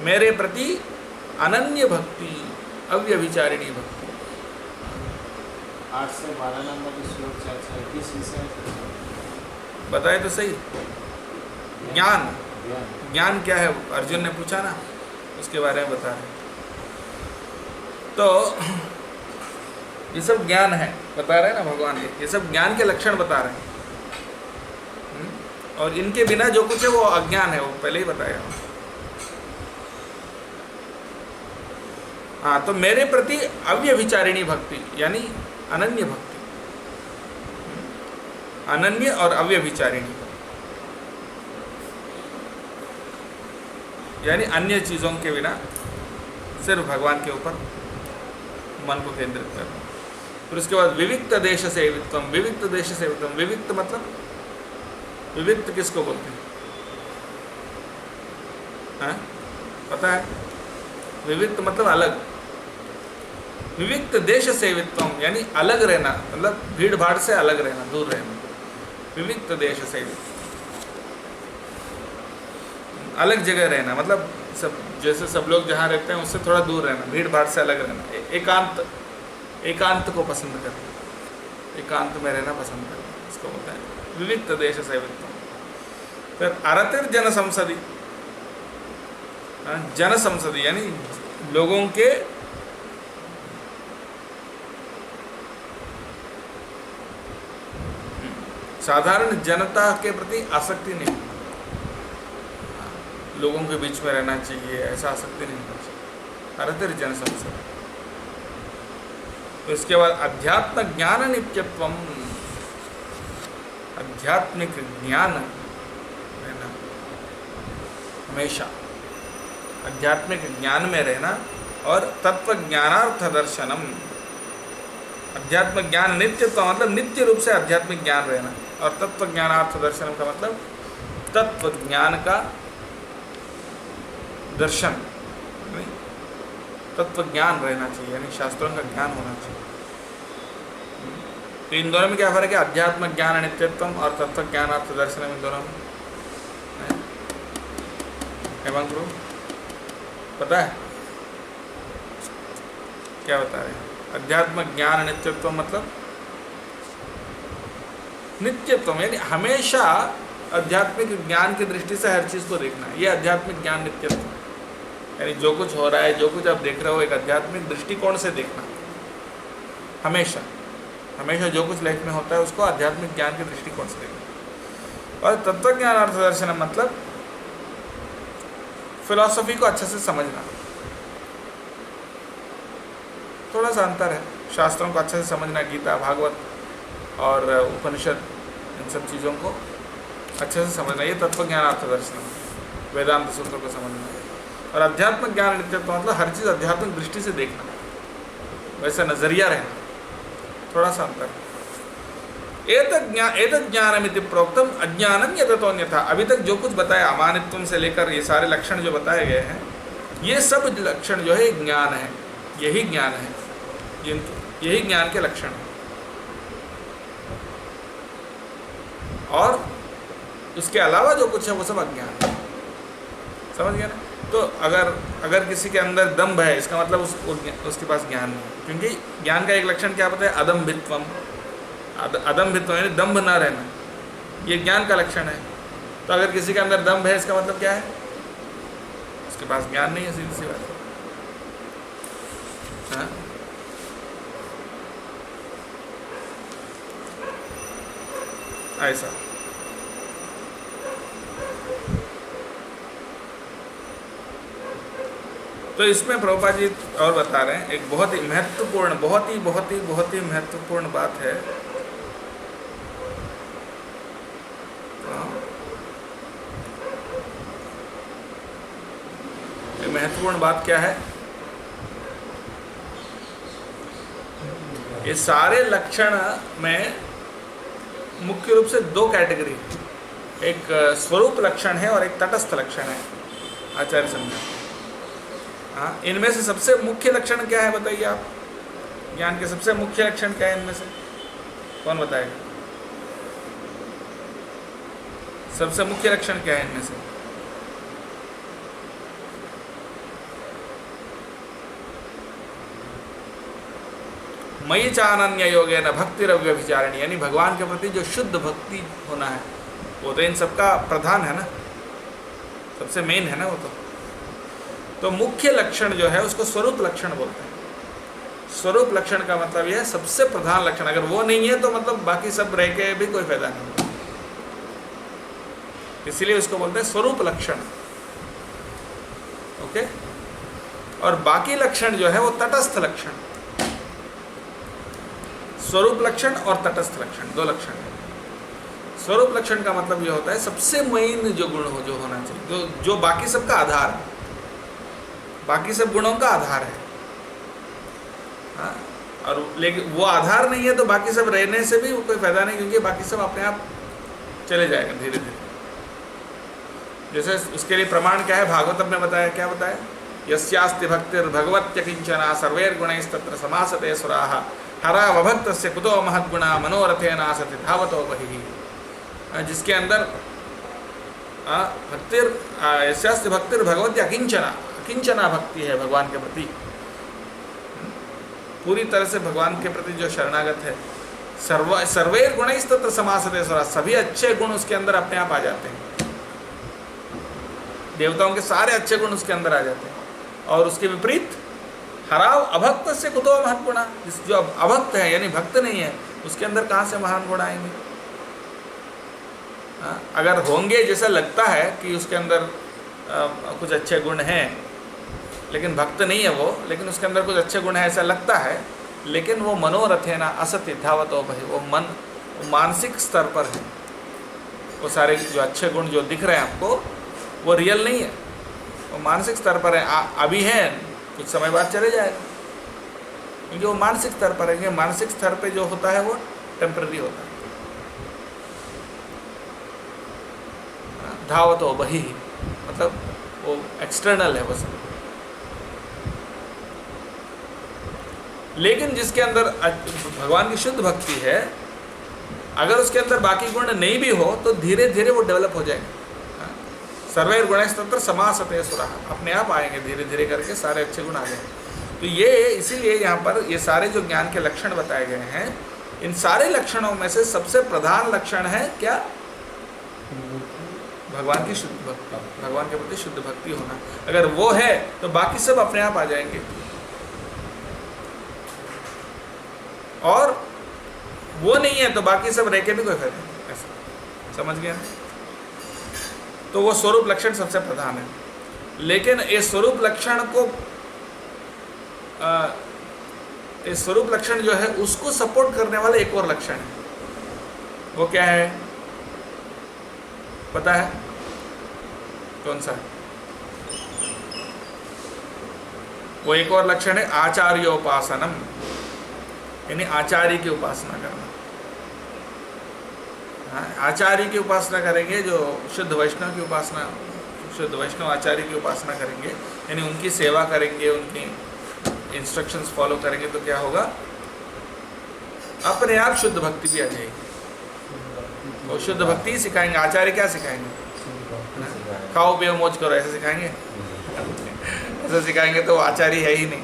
मेरे प्रति अनन्य भक्ति, अव्यभिचारिणी भक्ति। 8 से 12 नंबर की श्लोक चर्चा है, किस विषय में? बताए तो सही। ज्ञान, ज्ञान। ज्ञान क्या है अर्जुन ने पूछा ना, उसके बारे में बता रहे। तो ये सब ज्ञान है, बता रहे हैं ना भगवान, ये सब ज्ञान के लक्षण बता रहे हैं। और इनके बिना जो कुछ है वो अज्ञान है, वो पहले ही बताया। हाँ, तो मेरे प्रति अव्यभिचारिणी भक्ति यानी अनन्य भक्ति, अनन्य और अव्यभिचारिणी यानी अन्य चीज़ों के बिना सिर्फ भगवान के ऊपर मन को केंद्रित करना। फिर उसके बाद विविक्त देश सेवित्वम, विविक्त देश सेवित्वम, विविक्त मतलब, विविक्त किसको बोलते हैं? हाँ? पता है? विविक्त मतलब अलग। विविक्त देश सेवित्वम यानी अलग रहना, मतलब भीड़ भाड़ से अलग रहना, दूर रहना। विविक्त देश सेवित्वम, अलग जगह रहना, मतलब सब जैसे सब लोग जहाँ रहते हैं उससे थोड़ा दूर रहना, भीड़ भाड़ से अलग रहना, एकांत, एकांत को पसंद करना, एकांत में रहना पसंद करना, इसको बोलते हैं विविक्त देश सेवित्वम। फिर अरतिर जन संसदी, जन संसदी यानी लोगों के साधारण जनता के प्रति आसक्ति नहीं, लोगों के बीच में रहना चाहिए, ऐसा आसक्ति नहीं होना चाहिए। अरतिर जन संसद। तो इसके बाद अध्यात्म ज्ञान नित्यत्वम, आध्यात्मिक ज्ञान रहना हमेशा, आध्यात्मिक ज्ञान में रहना। और तत्व ज्ञानार्थ दर्शनम, अध्यात्म ज्ञान नित्यत्व मतलब नित्य रूप से आध्यात्मिक ज्ञान रहना। और तत्व ज्ञानार्थ दर्शनम का मतलब तत्व ज्ञान का दर्शन, तत्व ज्ञान रहना चाहिए, यानी शास्त्रों का ज्ञान होना चाहिए। तो इन दोनों में क्या फर्क है? अध्यात्म ज्ञान नित्यत्वम और तत्व ज्ञानार्थ दर्शन, इन दोनों में हेमंत गुरु पता है क्या बता रहे हैं? अध्यात्म ज्ञान नित्यत्व मतलब नित्यत्व यानी हमेशा आध्यात्मिक ज्ञान की दृष्टि से हर चीज़ को देखना, ये आध्यात्मिक ज्ञान नित्यत्व। यानी जो कुछ हो रहा है, जो कुछ आप देख रहे हो, एक आध्यात्मिक दृष्टिकोण से देखना हमेशा, हमेशा जो कुछ लाइफ में होता है उसको आध्यात्मिक ज्ञान के दृष्टिकोण से देखना। और तत्व ज्ञान अर्थ दर्शन मतलब फिलॉसफी को अच्छे से समझना, थोड़ा सा अंतर है। शास्त्रों को अच्छे से समझना, गीता, भागवत और उपनिषद, इन सब चीज़ों को अच्छे से समझना, ये तत्व ज्ञान अर्थ दर्शन, वेदांत सूत्रों को समझना। और अध्यात्म ज्ञान नित्यत्व मतलब हर चीज़ आध्यात्मिक दृष्टि से देखना, वैसा नजरिया रहना, थोड़ा सा अंतर। एतत् ज्ञानमिति प्रोक्तम अज्ञानम यततोऽन्यथा। अभी तक जो कुछ बताया, अमानित्वम से लेकर ये सारे लक्षण जो बताए गए हैं, ये सब लक्षण जो है ज्ञान है, यही ज्ञान है, यही ज्ञान के लक्षण है। और उसके अलावा जो कुछ है वो सब अज्ञान है, समझ गए ना? तो अगर किसी के अंदर दम्भ है, इसका मतलब उसके पास ज्ञान नहीं है, क्योंकि ज्ञान का एक लक्षण क्या बताया? अदम्भित्वम, अदम्भित्वम यानी दम्भ ना रहना, ये ज्ञान का लक्षण है। तो अगर किसी के अंदर दम्भ है, इसका मतलब क्या है? उसके पास ज्ञान नहीं है, सीधी सी बात है। ऐसा तो इसमें प्रभुपाद जी और बता रहे हैं एक बहुत ही महत्वपूर्ण, बहुत ही महत्वपूर्ण बात है। महत्वपूर्ण बात क्या है? ये सारे लक्षण में मुख्य रूप से दो कैटेगरी, एक स्वरूप लक्षण है और एक तटस्थ लक्षण है, आचार्य समझाते हैं। हाँ, इनमें से सबसे मुख्य लक्षण क्या है बताइए आप? ज्ञान के सबसे मुख्य लक्षण क्या है इनमें से? कौन बताएगा? सबसे मुख्य लक्षण क्या है इनमें से? मयि चानन्य योगेन भक्तिरव्यभिचारिणी, यानी भगवान के प्रति जो शुद्ध भक्ति होना है, वो तो इन सबका प्रधान है ना, सबसे मेन है ना वो तो मुख्य लक्षण जो है उसको स्वरूप लक्षण बोलते हैं। स्वरूप लक्षण का मतलब यह है सबसे प्रधान लक्षण, अगर वो नहीं है तो मतलब बाकी सब रह के भी कोई फायदा नहीं, इसीलिए उसको बोलते हैं स्वरूप लक्षण। ओके, और बाकी लक्षण जो है वो तटस्थ लक्षण। स्वरूप लक्षण और तटस्थ लक्षण, दो लक्षण है। स्वरूप लक्षण का मतलब यह होता है सबसे मेन जो गुण हो, जो होना चाहिए, जो बाकी सबका आधार है, बाकी सब गुणों का आधार है। हाँ, और लेकिन वो आधार नहीं है तो बाकी सब रहने से भी कोई फायदा नहीं, क्योंकि बाकी सब अपने आप चले जाएगा धीरे धीरे। जैसे उसके लिए प्रमाण क्या है? भागवतम में बताया, क्या बताया? यस्यास्ति भक्तिर्भगवत्य किंचना सर्वैर्गुणैस्तत्र समासते सुराः हरा वभक्तस्य कुतो महद्गुणा मनोरथेन आसति धावतो बहिः। जिसके अंदर यस्यास्ति भक्तिर्भगवत्य अकिंचना, अकिंचना भक्ति है भगवान के प्रति, पूरी तरह से भगवान के प्रति जो शरणागत है, सर्वैर गुणैस्तत्र समासते सुराः, सभी अच्छे गुण उसके अंदर अपने आप आ जाते हैं, देवताओं के सारे अच्छे गुण उसके अंदर आ जाते हैं। और उसके विपरीत हराव अभक्त से कुतो महत् गुणा, जो अभक्त है यानी भक्त नहीं है, उसके अंदर कहाँ से महान गुण आएंगे? अगर होंगे, जैसा लगता है कि उसके अंदर कुछ अच्छे गुण हैं, लेकिन भक्त नहीं है वो, लेकिन उसके अंदर कुछ अच्छे गुण है ऐसा लगता है, लेकिन वो मनोरथेन असति धावतो बहिः, वो मानसिक स्तर पर है। वो सारे जो अच्छे गुण जो दिख रहे हैं आपको, वो रियल नहीं है, वो मानसिक स्तर पर है। अभी है, कुछ समय बाद चले जाएगा, क्योंकि वो मानसिक स्तर पर है। मानसिक स्तर पे जो होता है वो टेम्पररी होता है। धावतो बहिः मतलब वो एक्सटर्नल है वो सब। लेकिन जिसके अंदर भगवान की शुद्ध भक्ति है, अगर उसके अंदर बाकी गुण नहीं भी हो तो धीरे धीरे वो डेवलप हो जाएंगे। सर्वैर गुणैस्तत्र समासते सुराः, अपने आप आएंगे धीरे धीरे करके, सारे अच्छे गुण आ जाएंगे। तो ये इसीलिए यहाँ पर ये सारे जो ज्ञान के लक्षण बताए गए हैं, इन सारे लक्षणों में से सबसे प्रधान लक्षण है क्या? भगवान की शुद्ध भक्ति, भगवान के प्रति शुद्ध भक्ति होना। अगर वो है तो बाकी सब अपने आप आ जाएंगे। और वो नहीं है तो बाकी सब रह के भी कोई फायदा नहीं। ऐसा समझ गया ना? तो वो स्वरूप लक्षण सबसे प्रधान है। लेकिन ये स्वरूप लक्षण को ये स्वरूप लक्षण जो है उसको सपोर्ट करने वाला एक और लक्षण है। वो क्या है पता है? कौन सा? वो एक और लक्षण है आचार्योपासनम, यानी आचार्य की उपासना करना। आचार्य की उपासना करेंगे, जो शुद्ध वैष्णव की उपासना, शुद्ध वैष्णव आचार्य की उपासना करेंगे, यानी उनकी सेवा करेंगे, उनकी इंस्ट्रक्शंस फॉलो करेंगे, तो क्या होगा? अपने आप शुद्ध भक्ति भी आ जाएगी। वो शुद्ध भक्ति ही सिखाएंगे। आचार्य क्या सिखाएंगे? खाओ पियो मौज करो, ऐसे सिखाएंगे? ऐसा सिखाएंगे तो आचार्य है ही नहीं।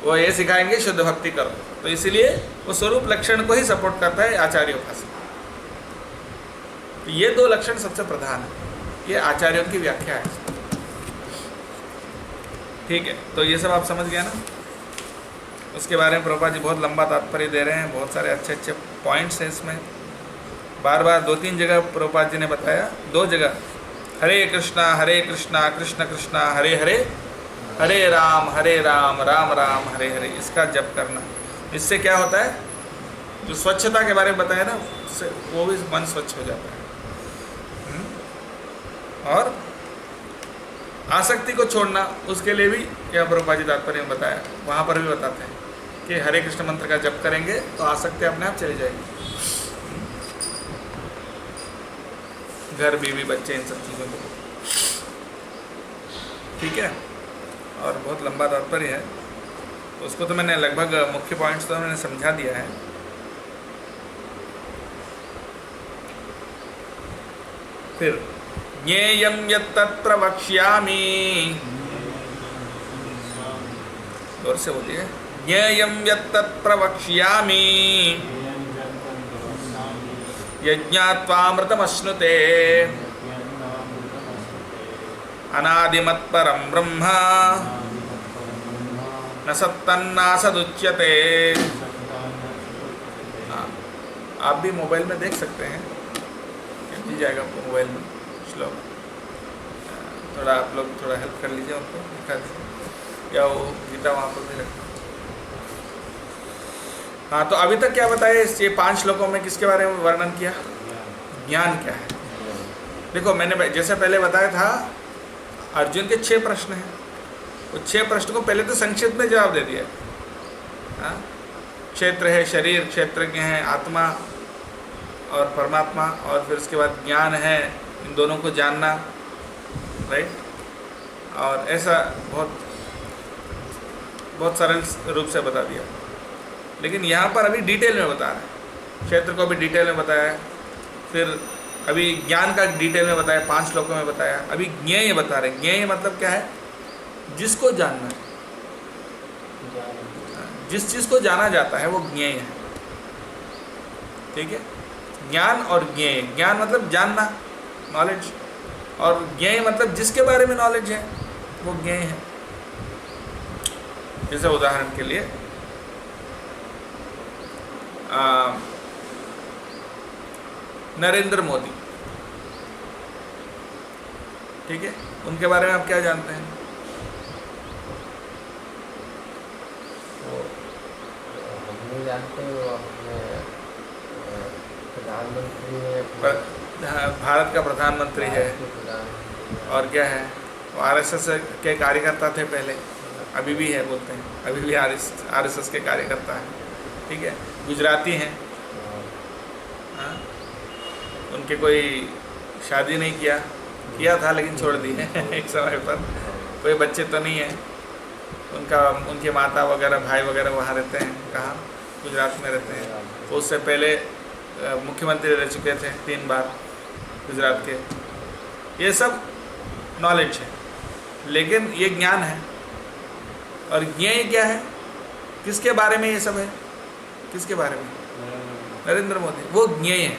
वो ये सिखाएंगे शुद्ध भक्ति करो। तो इसलिए वो स्वरूप लक्षण को ही सपोर्ट करता है आचार्य उपासना। तो ये दो लक्षण सबसे प्रधान है, ये आचार्यों की व्याख्या है। ठीक है, तो ये सब आप समझ गया ना? उसके बारे में प्रभुपाद जी बहुत लंबा तात्पर्य दे रहे हैं, बहुत सारे अच्छे अच्छे पॉइंट्स हैं इसमें। बार बार 2-3 जगह प्रभुपाद जी ने बताया, 2 जगह हरे कृष्णा कृष्ण कृष्णा हरे हरे, हरे राम राम राम हरे हरे, इसका जप करना। इससे क्या होता है? जो स्वच्छता के बारे में बताया ना, उससे वो भी मन स्वच्छ हो जाता है। और आसक्ति को छोड़ना, उसके लिए भी क्या प्रभुपाद जी तात्पर्य में बताया, वहाँ पर भी बताते हैं कि हरे कृष्ण मंत्र का जप करेंगे तो आसक्ति अपने आप चली जाएगी। घर, बीवी, बच्चे, इन सब चीज़ों को। ठीक है, और बहुत लंबा तात्पर्य है, उसको तो मैंने लगभग मुख्य पॉइंट्स तो मैंने समझा दिया है। फिर ज्ञेयं यत्तत् प्रवक्ष्यामि, जोर से बोलिए, ज्ञेयं यत्तत् प्रवक्ष्यामि यज्ञात्वामृतमश्नुते अनादिमत्परं ब्रह्म न सत्तन्नासदुच्यते। हाँ, आप भी मोबाइल में देख सकते हैं, मिल जाएगा आपको मोबाइल में श्लोक। थोड़ा आप लोग थोड़ा हेल्प कर लीजिए उनको, दिखा दीजिए, या वो गीता वहाँ पर भी रखना। हाँ, तो अभी तक क्या बताया ये 5 श्लोकों में किसके बारे में वर्णन किया? ज्ञान क्या है। देखो, मैंने जैसे पहले बताया था, अर्जुन के 6 प्रश्न हैं, वो 6 प्रश्न को पहले तो संक्षिप्त में जवाब दे दिया। हाँ, क्षेत्र है, शरीर, क्षेत्रज्ञ है, आत्मा और परमात्मा, और फिर उसके बाद ज्ञान है, इन दोनों को जानना, राइट। और ऐसा बहुत बहुत सरल रूप से बता दिया। लेकिन यहाँ पर अभी डिटेल में बता रहे हैं, क्षेत्र को भी डिटेल में बताया है, फिर अभी ज्ञान का डिटेल में बताया, 5 श्लोकों में बताया। अभी ज्ञेय बता रहे हैं। ज्ञेय मतलब क्या है? जिसको जानना है, जिस चीज़ को जाना जाता है वो ज्ञेय है। ठीक है, ज्ञान और ज्ञेय। ज्ञान मतलब जानना, नॉलेज, और ज्ञेय मतलब जिसके बारे में नॉलेज है वो ज्ञेय है। जैसे उदाहरण के लिए नरेंद्र मोदी, ठीक है, उनके बारे में आप क्या जानते हैं? हम नहीं जानते, वो अपने प्रधानमंत्री है, भारत का प्रधानमंत्री है। और क्या है? वो आरएसएस के कार्यकर्ता थे पहले, अभी भी है, बोलते हैं अभी भी आरएसएस के कार्यकर्ता हैं। ठीक है, गुजराती हैं। हाँ, उनके कोई शादी नहीं किया था, लेकिन छोड़ दी है एक समय पर। कोई बच्चे तो नहीं है उनके माता वगैरह, भाई वगैरह वहाँ रहते हैं। कहाँ? गुजरात में रहते हैं। तो उससे पहले मुख्यमंत्री रह चुके थे 3 बार गुजरात के। ये सब नॉलेज है, लेकिन ये ज्ञान है। और ज्ञेय क्या है? किसके बारे में ये सब है? किसके बारे में? नरेंद्र मोदी, वो ज्ञेय है।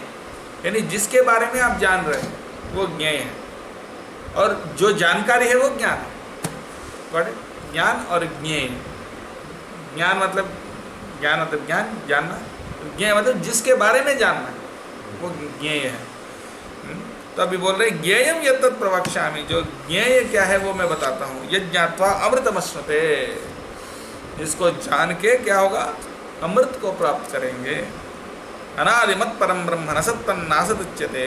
यानी जिसके बारे में आप जान रहे हैं वो ज्ञेय है, और जो जानकारी है वो ज्ञान है। Got it? ज्ञान और ज्ञेय। ज्ञान मतलब ज्ञान, जानना। ज्ञेय मतलब जिसके बारे में जानना है वो ज्ञेय है। तो अभी बोल रहे ज्ञेयम यत्तत् प्रवक्ष्यामि, जो ज्ञेय क्या है वो मैं बताता हूँ। यज्ञात्वा अमृतमश्नुते, जिसको जान के क्या होगा? अमृत को प्राप्त करेंगे। अनादिमत् परम ब्रह्म न सत्तन्नासदुच्यते।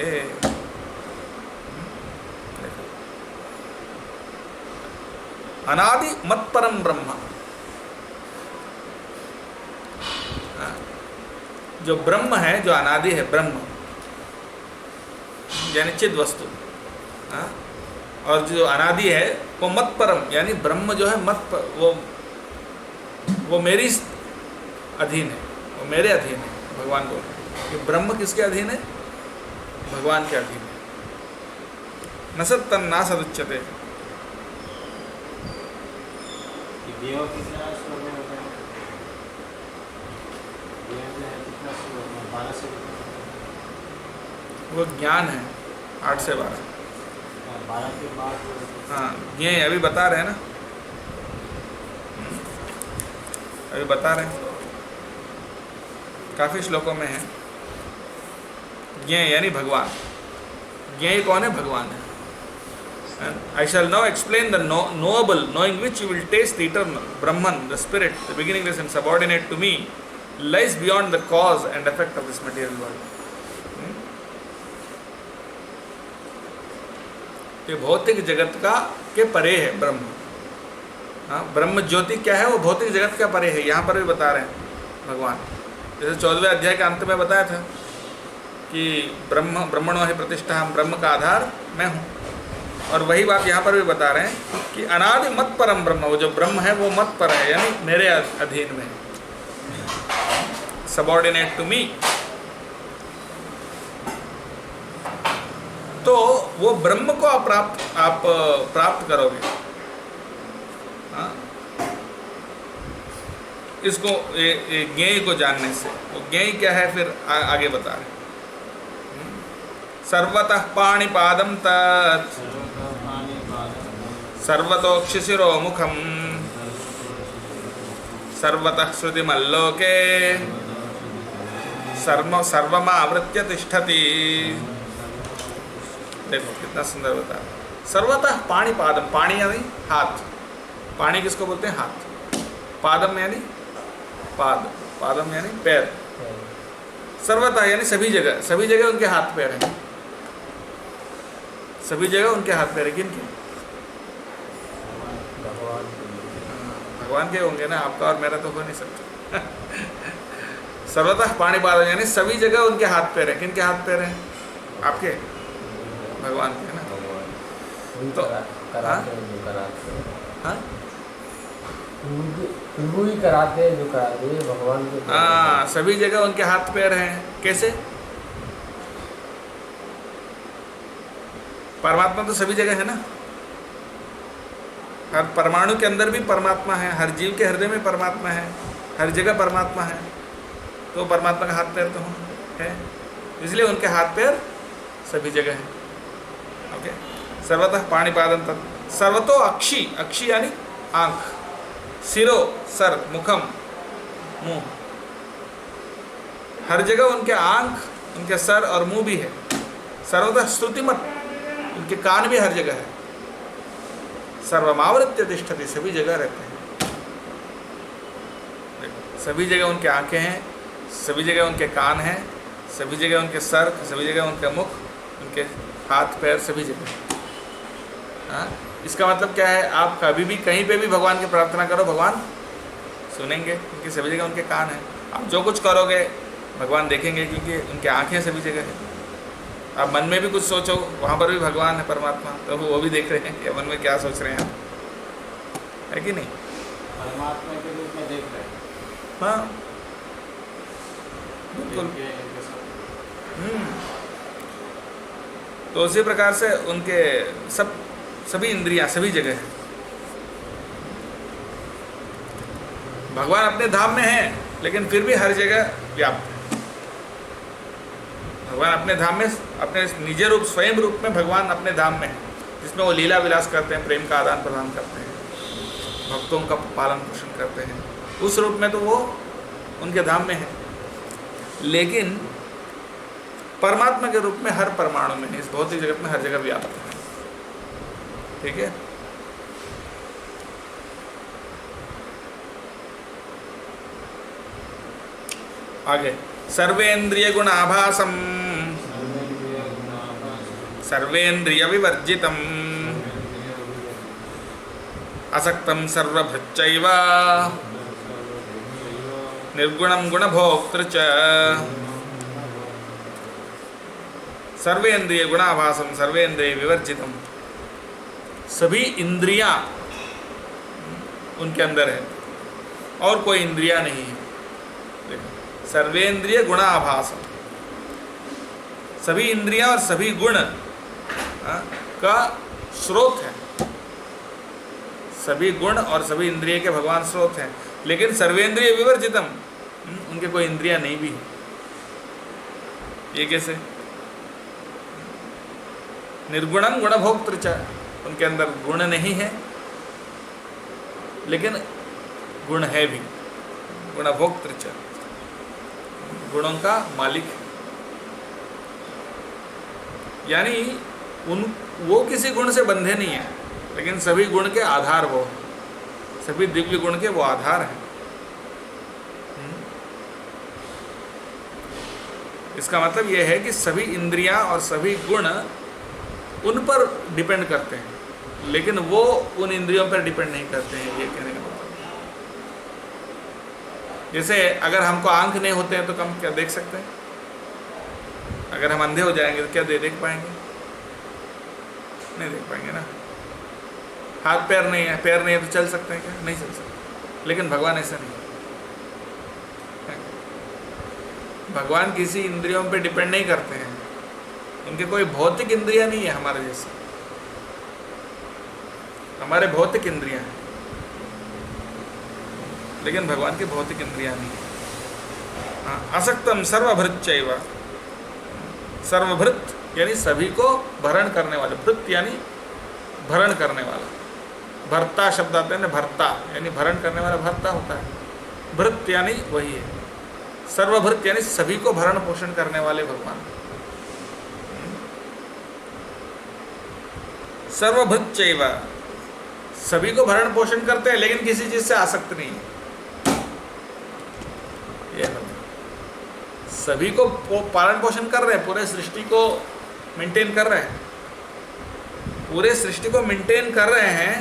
अनादि मत परम ब्रह्म, जो ब्रह्म है, जो अनादि है, ब्रह्म यानी चिद वस्तु, और जो अनादि है वो मत परम, यानी ब्रह्म जो है मत पर, वो मेरी अधीन है, वो मेरे अधीन है। भगवान बोल रहे कि ब्रह्म किसके अधीन है? भगवान के अधीन है। न सत्तन्नासदुच्यते। वो ज्ञान है 8 से 12 के बाद। हाँ, ये अभी बता रहे हैं ना, अभी बता रहे हैं, काफ़ी श्लोकों में है। ज्ञेय यानी भगवान। ज्ञेय कौन है? भगवान है। I shall now explain the knowable, knowing which you will taste the eternal, Brahman, the spirit, the beginningless and subordinate to me, lies beyond the cause and effect of this material world. ये भौतिक जगत के परे है ब्रह्म। हाँ, ब्रह्म ज्योति क्या है? वो भौतिक जगत का परे है। यहाँ पर भी बता रहे हैं भगवान, जैसे 14वें अध्याय के अंत में बताया था। कि ब्रह्मणो ही प्रतिष्ठा, हम ब्रह्म का आधार मैं हूँ। और वही बात यहाँ पर भी बता रहे हैं कि अनादि मत परम ब्रह्म, वो जो ब्रह्म है वो मत पर है, यानी मेरे अधीन में, सबऑर्डिनेट टू मी। तो वो ब्रह्म को आप प्राप्त करोगे। हाँ? इसको ज्ञेय को जानने से। वो ज्ञेय क्या है फिर आगे बता रहे। सर्वतः पाणिपादं तत् सर्वतोक्षिशिरो मुखम सर्वतः श्रुतिमल्लोके सर्वमावृत्य तिष्ठति। देखो कितना सुंदर बता रहा है। सर्वतः पाणिपादम, पाणी यानी हाथ, पाणी किसको बोलते हैं? हाथ। पादम यानी पाद, पादम यानी पैर। सर्वतः यानी सभी जगह, सभी जगह उनके हाथ पैर हैं, सभी जगह उनके हाथ पैर हैं। किनके? भगवान के होंगे ना, आपका और मेरा तो हो नहीं सकता। सर्वतः पाणिपादम यानी सभी जगह उनके हाथ पैर हैं। किनके हाथ पैर हैं? आपके, भगवान के, है ना? तो प्रभु ही कराते हैं, जो कराते हैं भगवान के। हाँ, सभी जगह उनके हाथ पैर हैं। कैसे? परमात्मा तो सभी जगह है ना, हर परमाणु के अंदर भी परमात्मा है, हर जीव के हृदय में परमात्मा है, हर जगह परमात्मा है। तो परमात्मा का हाथ पैर तो है, इसलिए उनके हाथ पैर सभी जगह है। ओके। सर्वतः पाणिपादं तत् सर्वतो अक्षि, अक्षि यानी आंख, सिरो सर, मुखम मुंह, हर जगह उनके आंख, उनके सर और मुंह भी है। सर्वतः श्रुतिमत, उनके कान भी हर जगह है। सर्वमावृत्य तिष्ठति, सभी जगह रहते हैं। सभी जगह उनके आंखें हैं, सभी जगह उनके कान हैं, सभी जगह उनके सर, सभी जगह उनका मुख, उनके हाथ पैर, सभी जगह। हाँ, इसका मतलब क्या है? आप कभी भी कहीं पे भी भगवान की प्रार्थना करो, भगवान सुनेंगे, क्योंकि सभी जगह उनके कान हैं। आप जो कुछ करोगे भगवान देखेंगे, क्योंकि उनके आंखें सभी जगह हैं। आप मन में भी कुछ सोचो, वहाँ पर भी भगवान है, परमात्मा, तो वो भी देख रहे हैं कि मन में क्या सोच रहे हैं आप, है कि नहीं? परमात्मा के रूप में देख रहे हैं। हाँ, बिल्कुल। तो उसी प्रकार से उनके सभी इंद्रियां सभी जगह है। भगवान अपने धाम में हैं, लेकिन फिर भी हर जगह व्याप्त है। भगवान अपने धाम में, अपने निज रूप, स्वयं रूप में भगवान अपने धाम में है, जिसमें वो लीला विलास करते हैं, प्रेम का आदान प्रदान करते हैं, भक्तों का पालन पोषण करते हैं। उस रूप में तो वो उनके धाम में है, लेकिन परमात्मा के रूप में हर परमाणु में है, इस भौतिक जगत में हर जगह व्याप्त है। ठीक है। आगे, सर्वेन्द्रिय गुणाभासम सर्वेन्द्रिय विवर्जितम असक्तम सर्वभृच्चैव निर्गुणम गुणभोक्तृ च। सर्वेन्द्रिय गुणाभासम सर्वेन्द्रिय विवर्जितम, सभी इंद्रियां उनके अंदर है और कोई इंद्रिया नहीं है। देखो, सर्वेन्द्रिय गुणाभासम, सभी इंद्रियां और सभी गुण का स्रोत है। सभी गुण और सभी इंद्रिय के भगवान स्रोत हैं, लेकिन सर्वेन्द्रिय विवर्जितम, उनके कोई इंद्रिया नहीं भी है। ये कैसे? निर्गुणम गुणभोक्तृ च, उनके अंदर गुण नहीं है, लेकिन गुण है भी, गुणभोक्तृ च, गुणों का मालिक है। यानी वो किसी गुण से बंधे नहीं है, लेकिन सभी गुण के आधार वो है, सभी दिव्य गुण के वो आधार हैं। इसका मतलब ये है कि सभी इंद्रियां और सभी गुण उन पर डिपेंड करते हैं, लेकिन वो उन इंद्रियों पर डिपेंड नहीं करते हैं। ये कहने का मतलब, जैसे अगर हमको आंख नहीं होते हैं तो हम क्या देख सकते हैं? अगर हम अंधे हो जाएंगे तो क्या देख पाएंगे? नहीं देख पाएंगे ना। हाथ पैर नहीं है, पैर नहीं है तो चल सकते हैं क्या? नहीं चल सकते। लेकिन भगवान ऐसा नहीं है। भगवान किसी इंद्रियों पे डिपेंड नहीं करते हैं, उनके कोई भौतिक इंद्रिया नहीं है हमारे जैसे। हमारे भौतिक इंद्रियां हैं, लेकिन भगवान की भौतिक इंद्रियां नहीं है। हाँ, असक्तम सर्वभृत चैव, सर्वभृत यानी सभी को भरण करने वाले, भृत यानी भरण करने वाला। भर्ता शब्द आते हैं ना, भर्ता यानी भरण करने वाला भर्ता होता है, भृत यानी वही है। सर्वभृत यानी सभी को भरण पोषण करने वाले भगवान। सर्वभृत चैव, सभी को भरण पोषण करते हैं लेकिन किसी चीज से आसक्त नहीं है। ये सभी को पालन पोषण कर रहे हैं, पूरे सृष्टि को मेंटेन कर रहे हैं, पूरे सृष्टि को मेंटेन कर रहे हैं,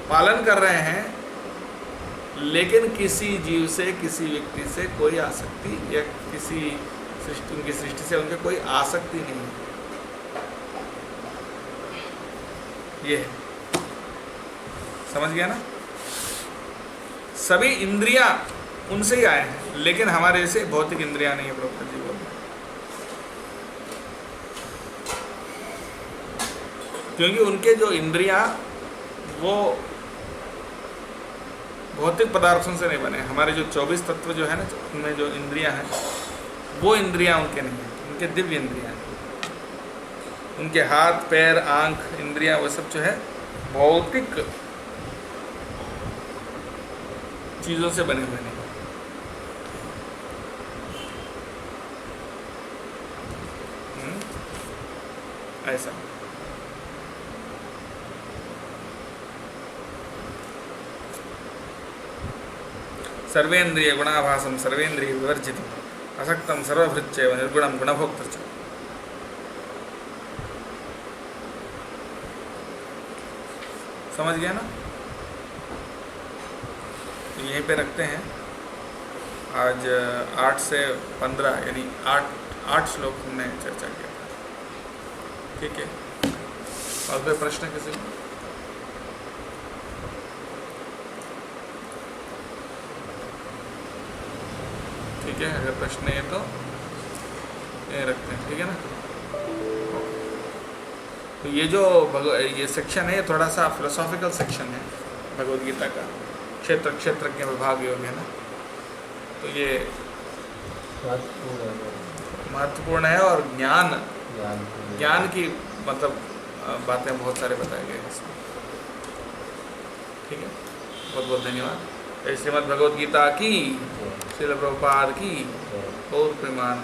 पालन कर रहे हैं, लेकिन किसी जीव से, किसी व्यक्ति से कोई आसक्ति या किसी सृष्टि, उनकी सृष्टि से उनके कोई आसक्ति नहीं है। ये है, समझ गया ना? सभी इंद्रियां उनसे ही आए हैं, लेकिन हमारे जैसे भौतिक इंद्रियां नहीं है। प्रभुपाद जी बोलते हैं, क्योंकि उनके जो इंद्रियां वो भौतिक पदार्थों से नहीं बने। हमारे जो 24 तत्व जो है ना, उनमें जो इंद्रियां हैं वो इंद्रियां उनके नहीं हैं, उनके दिव्य इंद्रियां हैं। उनके हाथ पैर आंख इंद्रियां वो सब जो है भौतिक चीज़ों से बने हुए नहीं। ऐसा सर्वेन्द्रिय गुणाभासम सर्वेन्द्रिय विवर्जितम असक्तम सर्वभृच्चैव निर्गुणम गुणभोक्तृ च। समझ गया ना? यहीं पे रखते हैं। आज 8 से 15 यानी 8 श्लोक हमने चर्चा किया। ठीक है, और कोई प्रश्न किसी को? ठीक है, अगर प्रश्न है तो ये रखते हैं। ठीक है ना? तो ये जो ये सेक्शन है, ये थोड़ा सा फिलोसॉफिकल सेक्शन है भगवद गीता का। क्षेत्र क्षेत्रज्ञ विभाग योग है ना, तो ये महत्वपूर्ण है। और ज्ञान की मतलब बातें बहुत सारे बताए गए हैं इसमें। ठीक है, बहुत बहुत धन्यवाद। श्रीमद् भगवद गीता की, श्रील प्रभुपाद की, और प्रेमानंद।